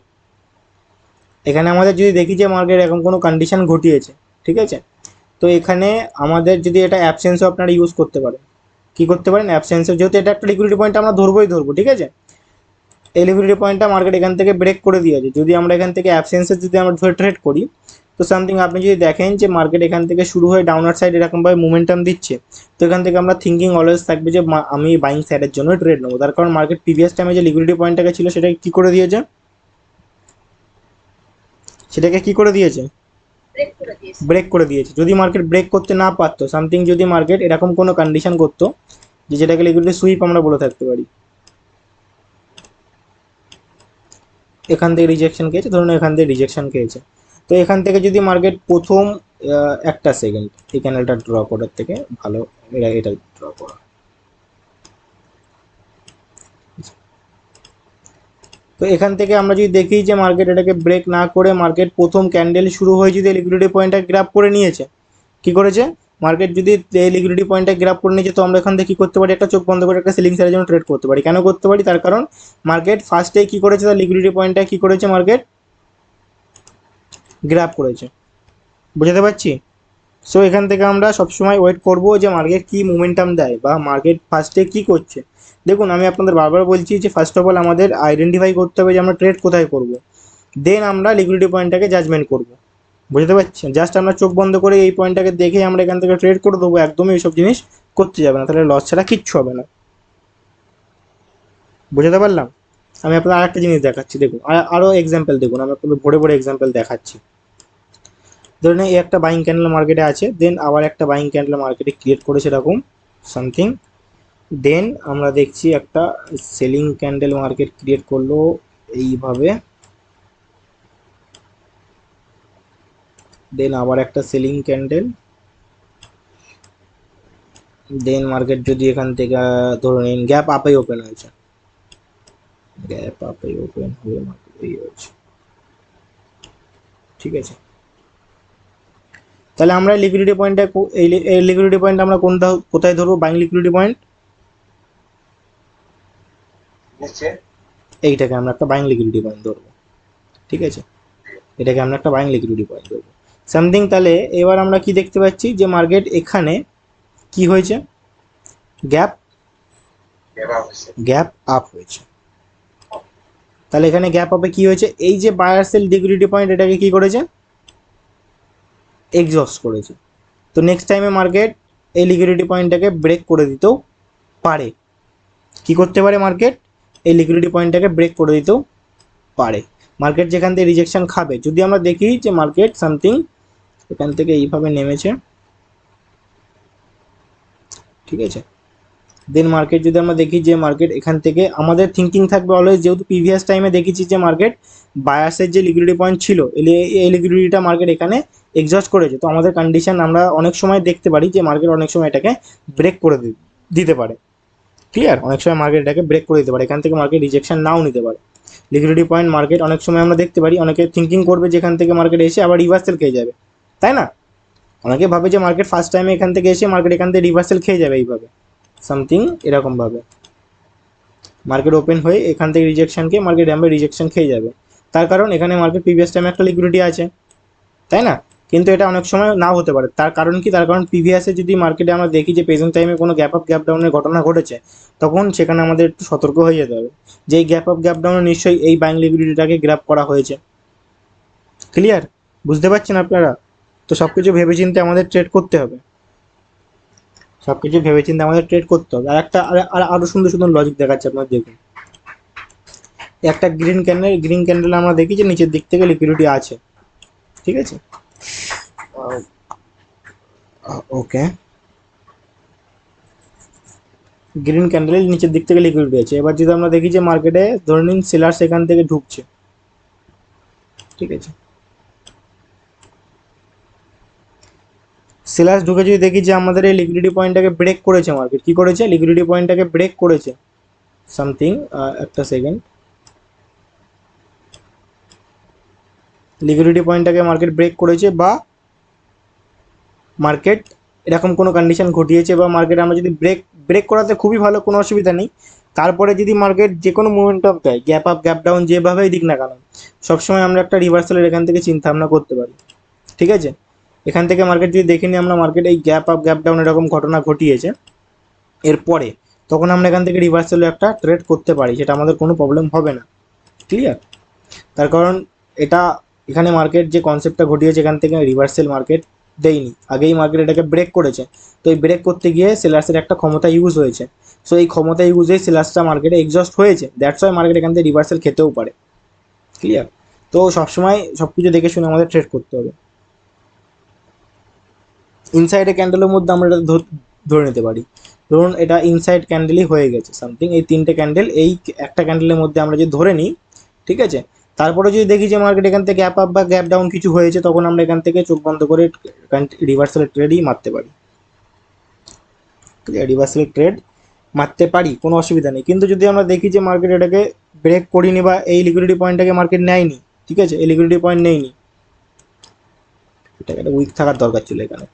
এখানে আমাদের যদি দেখি যে মার্কেট এরকম কোনো কন্ডিশন ঘটিয়েছে, ঠিক আছে, তো এখানে আমাদের যদি এটা অ্যাবসেন্সও আপনারা ইউজ করতে পারেন। কি করতে পারেন? অ্যাবসেন্সও, যেহেতু এটা একটা লিকুইডিটি পয়েন্ট আমরা ধরবো, ঠিক আছে, এই লিকুইডিটি পয়েন্টটা মার্কেট এখান থেকে ব্রেক করে দিয়েছে। যদি আমরা এখান থেকে অ্যাবসেন্সে যদি আমরা ধরে ট্রেড করি, তো সামথিং আপনি যদি দেখেন যে মার্কেট এখান থেকে শুরু হয়ে ডাউনার সাইড এরকমভাবে মোমেন্টাম দিচ্ছে, তো এখান থেকে আমরা থিঙ্কিং অলওয়েজ থাকবে যে আমি বাইং সাইডের জন্য ট্রেড নেবো। তার কারণ মার্কেট প্রিভিয়াস টাইমে যে লিকুইডিটি পয়েন্টটাকে ছিল সেটাকে কি করে দিয়েছে? ব্রেক করে দিয়েছে। যদি মার্কেট ব্রেক করতে না পারতো, সামথিং যদি মার্কেট এরকম কোনো কন্ডিশন করতো যে যেটাকে লিকুইডিটি সুইপ আমরা বলে থাকতে পারি, এখান থেকে রিজেকশন খেয়েছে, ধরুন এখান থেকে রিজেকশন খেয়েছে, তো এখান থেকে যদি মার্কেট প্রথম একটা সেকেন্ড এই ক্যান্ডেলটা ড্র করার থেকে ভালো এটা ড্র করা। তো এখান থেকে আমরা যদি দেখি যে মার্কেট এটাকে ব্রেক না করে মার্কেট প্রথম ক্যান্ডেল শুরু হয়ে যদি লিকুইডিটি পয়েন্টটা গ্র্যাব করে নিয়েছে, কি করেছে মার্কেট যদি এই লিকুইডিটি পয়েন্টটা গ্র্যাব করে নিয়েছে, তো আমরা এখান থেকে কি করতে পারি? একটা চোখ বন্ধ করে একটা সেলিং সাইডের জন্য ট্রেড করতে পারি। কেন করতে পারি? তার কারণ মার্কেট ফার্স্টে কি করেছে, তার লিকুইডিটি পয়েন্টটা কি করেছে, মার্কেট গ্র্যাব করেছে। বুঝতে পারছি? সো এখান থেকে আমরা সবসময় ওয়েট করব যে মার্কেট কি মোমেন্টাম দেয় বা মার্কেট ফার্স্টে কি করছে। দেখুন, আমি আপনাদের বারবার বলছি যে ফার্স্ট অফ অল আমাদের আইডেন্টিফাই করতে হবে যে আমরা ট্রেড কোথায় করব, দেন আমরা লিকুইডিটি পয়েন্টটাকে জাজমেন্ট করব। বুঝতে পারছেন? জাস্ট আমরা চোখ বন্ধ করে এই পয়েন্টটাকে দেখে আমরা এখান থেকে ট্রেড করে দেবো, একদমই এইসব জিনিস করতে যাবে না, তাহলে লস ছাড়া কিচ্ছু হবে না। বুঝতে পারলাম? আমি আপনাদের আরেকটা জিনিস দেখাচ্ছি, দেখুন আরও এক্সাম্পল দেখুন, আমি আপনাদের ভরে এক্সাম্পল দেখাচ্ছি। ধরুন এই একটা বাইং ক্যান্ডেল মার্কেটে আছে, দেন আবার একটা বাইং ক্যান্ডেল মার্কেটে ক্রিয়েট করেছে এরকম সামথিং, দেন আমরা দেখছি একটা সেলিং ক্যান্ডেল মার্কেট ক্রিয়েট করলো এইভাবে, দেন আবার একটা সেলিং ক্যান্ডেল, দেন মার্কেট যদি এখান থেকে ধরুন গ্যাপ আপে ওপেন হয়েছে, গ্যাপ আপে ওপেন হয়ে মার্কেট এই হয়েছে, ঠিক আছে। তাহলে আমরা লিকুইডিটি পয়েন্টটা এই লিকুইডিটি পয়েন্ট আমরা কোথায় ধরবো? বাইং লিকুইডিটি পয়েন্ট নিচে এইটাকে আমরা একটা বাইং লিকুইডিটি পয়েন্ট ধরবো, ঠিক আছে, এটাকে আমরা একটা বাইং লিকুইডিটি পয়েন্ট ধরবো সামথিং। তাহলে এবার আমরা কি দেখতে পাচ্ছি যে মার্কেট এখানে কি হয়েছে, গ্যাপ আপ হয়েছে। তাহলে এখানে গ্যাপ আপে কি হয়েছে, এই যে বায়ার সেল লিকুইডিটি পয়েন্ট এটাকে কি করেছে, এক্সস্ট করেছে। তো নেক্সট টাইমে মার্কেট এই লিকুইডিটি পয়েন্টটাকে ব্রেক করে দিতেও পারে। কি করতে পারে? মার্কেট এই লিকুইডিটি পয়েন্টটাকে ব্রেক করে দিতেও পারে। মার্কেট যেখান থেকে রিজেকশন খাবে, যদি আমরা দেখি যে মার্কেট সামথিং এখান থেকে এইভাবে নেমেছে, ঠিক আছে। দেন মার্কেট যদি আমরা দেখি যে মার্কেট এখান থেকে আমাদের থিঙ্কিং থাকবে অলওয়েজ, যেহেতু প্রিভিয়াস টাইমে দেখেছি যে মার্কেট বায়াসের যে লিকুইডিটি পয়েন্ট ছিল এই লিকুইডিটিটা মার্কেট এখানে এক্সস্ট করেছে, তো আমাদের কন্ডিশন আমরা অনেক সময় দেখতে পারি যে মার্কেট অনেক সময় এটাকে ব্রেক করে দিতে পারে। ক্লিয়ার? অনেক সময় মার্কেট এটাকে ব্রেক করে দিতে পারে, এখান থেকে মার্কেট রিজেকশন নাও নিতে পারে। লিকুইডিটি পয়েন্ট মার্কেট অনেক সময় আমরা দেখতে পারি অনেকে থিঙ্কিং করবে যে এখান থেকে মার্কেট এসে আবার রিভার্সাল খেয়ে যাবে, তাই না? অনেকে ভাবে যে মার্কেট ফার্স্ট টাইমে এখান থেকে এসে মার্কেট এখান থেকে রিভার্সাল খেয়ে যাবে এইভাবে, সামথিং এরকমভাবে মার্কেট ওপেন হয়ে এখান থেকে রিজেকশন খেয়ে মার্কেট আমরা রিজেকশন খেয়ে যাবে। তার কারণ এখানে মার্কেট প্রিভিয়াস টাইমে একটা লিকুইডিটি আছে, তাই না? কিন্তু এটা অনেক সময় নাও হতে পারে। তার কারণ কি? তার কারণ প্রিভিয়াসে যদি মার্কেটে আমরা দেখি যে প্রেজেন্ট টাইমে কোনো গ্যাপ আপ গ্যাপ ডাউনের ঘটনা ঘটেছে, তখন সেখানে আমাদের একটু সতর্ক হয়ে যেতে হবে যে এই গ্যাপ আপ গ্যাপ ডাউনে নিশ্চয়ই এই বাইং লিকুইডিটিটাকে গ্র্যাব করা হয়েছে। ক্লিয়ার? বুঝতে পারছেন আপনারা? তো সব কিছু ভেবেচিন্তে আমাদের ট্রেড করতে হবে, সব কিছু ভেবেচিন্তে আমাদের ট্রেড করতে হবে। আর একটা আরো সুন্দর সুন্দর লজিক দেখাচ্ছে আপনার, দেখুন একটা গ্রিন ক্যান্ডেল আমরা দেখি যে নিচের দিক থেকে লিকুইডিটি আছে, ঠিক আছে? ওকে, গ্রিন ক্যান্ডেলের নিচের দিক থেকে লিকুইডিটি আছে। এবার যদি আমরা দেখি যে মার্কেটে ধরে নিন সেলার্স এখান থেকে ঢুকছে, ঠিক আছে? সেলার্স ঢুকে যদি দেখি যে আমাদের এই লিকুইডিটি পয়েন্টটাকে ব্রেক করেছে, মার্কেট কি করেছে? লিকুইডিটি পয়েন্টটাকে ব্রেক করেছে সামথিং, একটা সেকেন্ড, লিকুইডিটি পয়েন্টটাকে মার্কেট ব্রেক করেছে বা মার্কেট এরকম কোনো কন্ডিশন ঘটিয়েছে, বা মার্কেট আমরা যদি ব্রেক ব্রেক করাতে খুবই ভালো, কোনো অসুবিধা নেই। তারপরে যদি মার্কেট যে কোনো মোমেন্টাম দেয়, গ্যাপ আপ গ্যাপ ডাউন যেভাবেই দিক না কেন, সবসময় আমরা একটা রিভার্সালের এখান থেকে চিন্তা ভাবনা করতে পারি, ঠিক আছে? এখান থেকে মার্কেট যদি দেখে নিই আমরা মার্কেট এই গ্যাপ আপ গ্যাপ ডাউন এরকম ঘটনা ঘটিয়েছে এরপরে, তখন আমরা এখান থেকে রিভার্সালে একটা ট্রেড করতে পারি, সেটা আমাদের কোনো প্রবলেম হবে না। ক্লিয়ার? তার কারণ এটা এখানে মার্কেট যে কনসেপ্টটা ঘটিয়েছে এখান থেকে রিভার্সাল মার্কেট দেয়নি, আগেই মার্কেট এটাকে ব্রেক করেছে। তো এই ব্রেক করতে গিয়ে সেলার্সের একটা ক্ষমতা ইউজ হয়েছে, সো এই ক্ষমতা ইউজে সেলার্সটা মার্কেটে এক্সস্ট হয়েছে, দ্যাটস ওয়াই মার্কেট এখান থেকে রিভার্সাল খেতেও পারে। ক্লিয়ার? তো সবসময় সব কিছু দেখে শুনে আমাদের ট্রেড করতে হবে। ইনসাইডে ক্যান্ডেলের মধ্যে আমরা এটা ধরে নিতে পারি, ধরুন এটা ইনসাইড ক্যান্ডেলই হয়ে গেছে সামথিং, এই তিনটে ক্যান্ডেল এই একটা ক্যান্ডেলের মধ্যে আমরা যদি ধরে নিই, ঠিক আছে? তারপরে যদি দেখি যে মার্কেট এখান থেকে গ্যাপ আপ বা গ্যাপ ডাউন কিছু হয়েছে, তখন আমরা এখান থেকে চোখ বন্ধ করে রিভার্সালের ট্রেডই মারতে পারি। ক্লিয়ার? রিভার্সালের ট্রেড মারতে পারি, কোনো অসুবিধা নেই। কিন্তু যদি আমরা দেখি যে মার্কেট এটাকে ব্রেক করিনি বা এই লিকুইডিটি পয়েন্টটাকে মার্কেট নেয়নি, ঠিক আছে, এই লিকুইডিটি পয়েন্ট নেয়নি, এটাকে একটা উইক থাকার দরকার ছিল এখানে।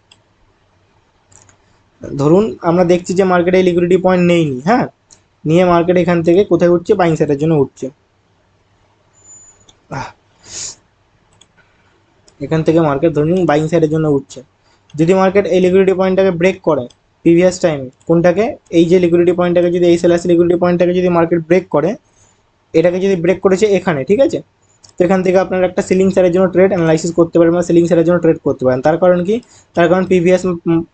ধরুন আমরা দেখছি যে মার্কেটে এই লিকুইডিটি পয়েন্ট নেইনি, হ্যাঁ, নিয়ে মার্কেট এখান থেকে কোথায় উঠছে? বাইং সাইডের জন্য উঠছে। এখান থেকে মার্কেট ধরুন বাইং সাইডের জন্য উঠছে। যদি মার্কেট এই লিকুইডিটি পয়েন্টটাকে ব্রেক করে প্রিভিয়াস টাইমে, কোনটাকে? এই যে লিকুইডিটি পয়েন্টটাকে, যদি এই সেলার্স লিকুইডিটি পয়েন্টটাকে যদি মার্কেট ব্রেক করে, এটাকে যদি ব্রেক করেছে এখানে, ঠিক আছে, তো এখান থেকে আপনারা একটা সিলিং সাইডের জন্য ট্রেড অ্যানালাইসিস করতে পারেন বা সিলিং সাইডের জন্য ট্রেড করতে পারেন। তার কারণ কি? তার কারণ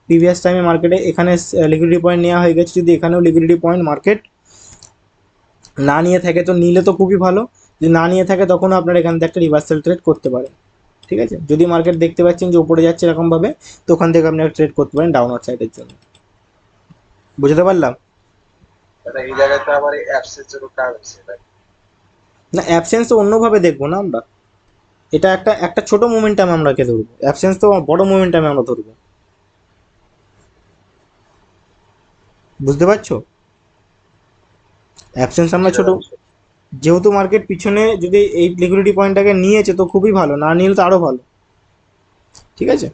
প্রিভিয়াস টাইমে মার্কেটে এখানে লিকুইডিটি পয়েন্ট নেওয়া হয়ে গেছে, যদি এখানেও লিকুইডিটি পয়েন্ট মার্কেট না নিয়ে থাকে তো নিলে তো খুবই ভালো, যদি না নিয়ে থাকে তখনও আপনারা এখান থেকে একটা রিভার্সাল ট্রেড করতে পারেন, ঠিক আছে? যদি মার্কেট দেখতে পাচ্ছেন যে উপরে যাচ্ছে এরকমভাবে, তো ওখান থেকে আপনি একটা ট্রেড করতে পারেন ডাউনওয়ার্ড সাইডের জন্য। বুঝতে পারলাম? দাদা এই জায়গায় তো আমার এই অ্যাপসের জন্য কাজ আছে তাই? না, অ্যাবসেন্স তো অন্যভাবে দেখবো না আমরা, এটা একটা একটা ছোট মোমেন্টামে আমরা কে ধরবো, অ্যাবসেন্স তো বড় মোমেন্টামে আমরা ধরবো। বুঝতে পারছো? অ্যাবসেন্স আমরা জি ছোট, দাদা। যেহেতু মার্কেট পিছনে যদি এই লিকুইডিটি পয়েন্টটাকে নিয়েছে তো খুবই ভালো, না নিলে তো আরও ভালো, ঠিক আছে?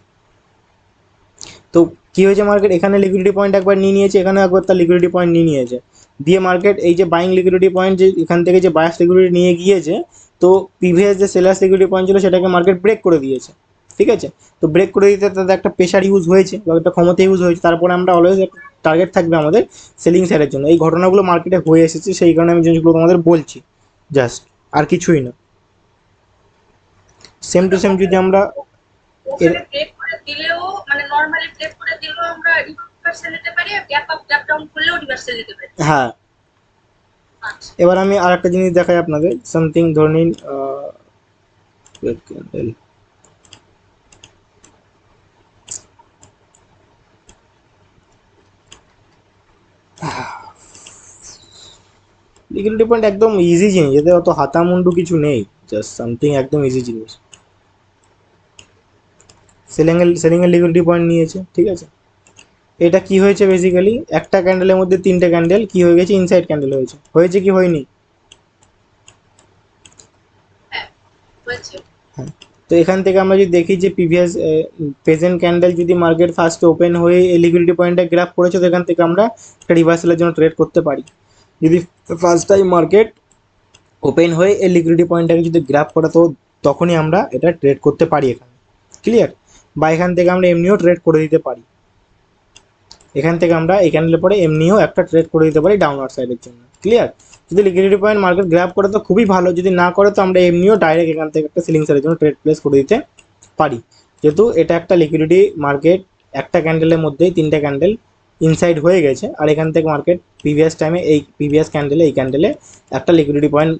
তো কি হয়েছে, মার্কেট এখানে লিকুইডিটি পয়েন্ট একবার নিয়ে নিয়েছে, এখানে একবার তার লিকুইডিটি পয়েন্ট নিয়ে নিয়েছে, দিয়ে মার্কেট এই যে বাইং লিকুইডিটি পয়েন্ট যে এখান থেকে যে বায়াস লিকুইডিটি নিয়ে গিয়েছে, তো প্রিভিয়াস যে সেলার্স লিকুইডিটি পয়েন্ট ছিল সেটাকে মার্কেট ব্রেক করে দিয়েছে, ঠিক আছে? তো ব্রেক করে দিতে তাদের একটা প্রেশার ইউজ হয়েছে বা একটা ক্ষমতা ইউজ হয়েছে, তারপরে আমরা অলওয়েজ একটা টার্গেট থাকবে আমাদের সেলিং সাইডের জন্য। এই ঘটনাগুলো মার্কেটে হয়ে এসেছে, সেই কারণে আমি জিনিসগুলো তোমাদের বলছি, জাস্ট, আর কিছুই না। সেম টু সেম যদি আমরা এর, ওখানে ব্রেক করে দিলেও মানে নরমালি ব্রেক করে দিলেও আমরা রিভার্সাল নিতে পারি, আর গ্যাপ আপ গ্যাপ ডাউন করলেও রিভার্সাল নিতে পারি। হ্যাঁ, আচ্ছা, এবার আমি আর একটা জিনিস দেখাই আপনাদের, সামথিং ধরে নিন red candle, লিকুইডিটি পয়েন্ট একদম ইজি জিনিস, এতে অত হাতা মুন্ডু কিছু নেই, জাস্ট সামথিং একদম ইজি জিনিস। সেলিংয়ের লিকুইডিটি পয়েন্ট নিয়েছে, ঠিক আছে। এটা কি হয়েছে বেসিক্যালি, একটা ক্যান্ডেলের মধ্যে তিনটে ক্যান্ডেল কি হয়ে গেছে, ইনসাইড ক্যান্ডেল হয়েছে, হয়েছে কি হয়নি? হ্যাঁ হয়েছে। হ্যাঁ। তো এখান থেকে আমরা যদি দেখি যে প্রিভিয়াস প্রেজেন্ট ক্যান্ডেল যদি মার্কেট ফার্স্ট ওপেন হয়ে এই লিকুইডিটি পয়েন্টটা গ্রাফ করেছে, তো এখান থেকে আমরা একটা রিভার্সালের জন্য ট্রেড করতে পারি। যদি ফার্স্ট টাইম মার্কেট ওপেন হয়ে এই লিকুইডিটি পয়েন্টটাকে যদি গ্রাফ করে, তো তখনই আমরা এটা ট্রেড করতে পারি এখানে, ক্লিয়ার। বা এখান থেকে আমরা এমনিও ট্রেড করে দিতে পারি, এখান থেকে আমরা এই ক্যান্ডেলের পরে এমনিও একটা ট্রেড করে দিতে পারি ডাউনওয়ার্ড সাইডের জন্য, ক্লিয়ার। যদি লিকুইডিটি পয়েন্ট মার্কেট গ্র্যাব করে তো খুবই ভালো, যদি না করে তো আমরা এমনিও ডাইরেক্ট এখান থেকে একটা সেলিং সাইডের জন্য ট্রেড প্লেস করে দিতে পারি, যেহেতু এটা একটা লিকুইডিটি মার্কেট একটা ক্যান্ডেলের মধ্যেই তিনটে ক্যান্ডেল ইনসাইড হয়ে গেছে, আর এখান থেকে মার্কেট প্রিভিয়াস টাইমে এই প্রিভিয়াস ক্যান্ডেলে এই ক্যান্ডেলে একটা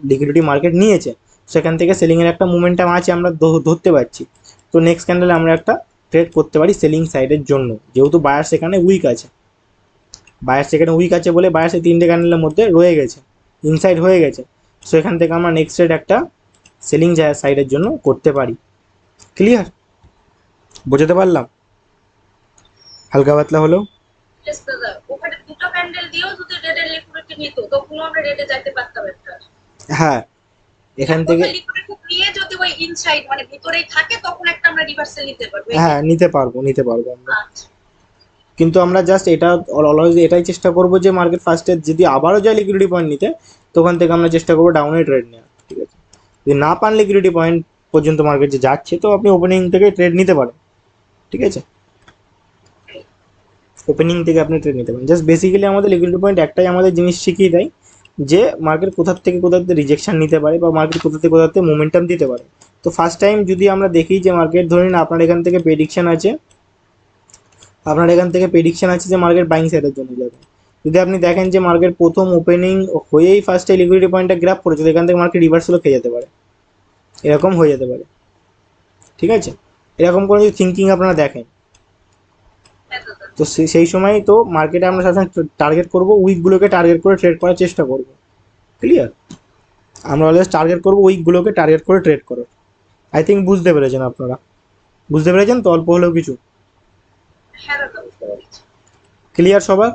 লিকুইডিটি মার্কেট নিয়েছে, সেখান থেকে সেলিংয়ের একটা মোমেন্টাম আছে আমরা ধরতে পারছি। তো নেক্সট ক্যান্ডেলে আমরা একটা ট্রেড করতে পারি সেলিং সাইডের জন্য, যেহেতু বায়ার সেখানে উইক আছে, বায়ার সেখানে উইক আছে বলে বায়ার সেই তিনটে ক্যান্ডেলের মধ্যে রয়ে গেছে, ইনসাইড হয়ে গেছে। সো এখান থেকে আমরা নেক্সট ট্রেড একটা সেলিং সাইডের জন্য করতে পারি, ক্লিয়ার? বোঝাতে পারলাম? হালকা পাতলা হলো। Yes, দাদা ওখানে দুটো ক্যান্ডেল দিয়েও যদি রেডের লিকুইডিটি নিত তখনও আমরা রেডে যাইতে পারতাম একটা। হ্যাঁ, এখান থেকে লিকুইডিটি নিয়ে যদি ওই ইনসাইড মানে ভিতরেই থাকে তখন একটা আমরা রিভার্সাল নিতে পারবো। হ্যাঁ নিতে পারবো আমরা, আচ্ছা কিন্তু আমরা জাস্ট এটা অলওয়েজ এটাই চেষ্টা করবো যে মার্কেট ফার্স্টে যদি আবারও যায় লিকুইডিটি পয়েন্ট নিতে, তখন থেকে আমরা চেষ্টা করবো ডাউনে ট্রেড নেওয়া, ঠিক আছে। যদি না পান লিকুইডিটি পয়েন্ট পর্যন্ত মার্কেট যে যাচ্ছে, তো আপনি ওপেনিং থেকে ট্রেড নিতে পারেন, ঠিক আছে। ওপেনিং থেকে আপনি ট্রেড নিতে পারেন। জাস্ট বেসিক্যালি আমাদের লিকুইডিটি পয়েন্ট একটাই আমাদের জিনিস শিখিয়ে দেয় যে মার্কেট কোথার থেকে কোথাতে রিজেকশন নিতে পারে বা মার্কেট কোথাতে মোমেন্টাম দিতে পারে। তো ফার্স্ট টাইম যদি আমরা দেখি যে মার্কেট ধরে নিন আপনার এখান থেকে প্রেডিকশন আছে, যে মার্কেট বাইং সাইডের জন্য যাবে। যদি আপনি দেখেন যে মার্কেট প্রথম ওপেনিং হয়েই ফার্স্টে লিকুইডিটি পয়েন্টটা গ্র্যাব করেছে, তো এখান থেকে মার্কেট রিভার্সালও খেয়ে যেতে পারে, এরকম হয়ে যেতে পারে, ঠিক আছে। এরকম করে যদি থিঙ্কিং আপনারা দেখেন, হ্যাঁ দাদা তো সেই সময় তো মার্কেটে আমরা সবসময় টার্গেট করবো, উইকগুলোকে টার্গেট করে ট্রেড করার চেষ্টা করব, ক্লিয়ার। আমরা অলওয়েজ টার্গেট করবো উইকগুলোকে টার্গেট করে ট্রেড করো। আই থিঙ্ক বুঝতে পেরেছেন আপনারা, বুঝতে পেরেছেন তো অল্প হলেও কিছু, হ্যাঁ দাদা বুঝতে পেরেছি। ক্লিয়ার সবার?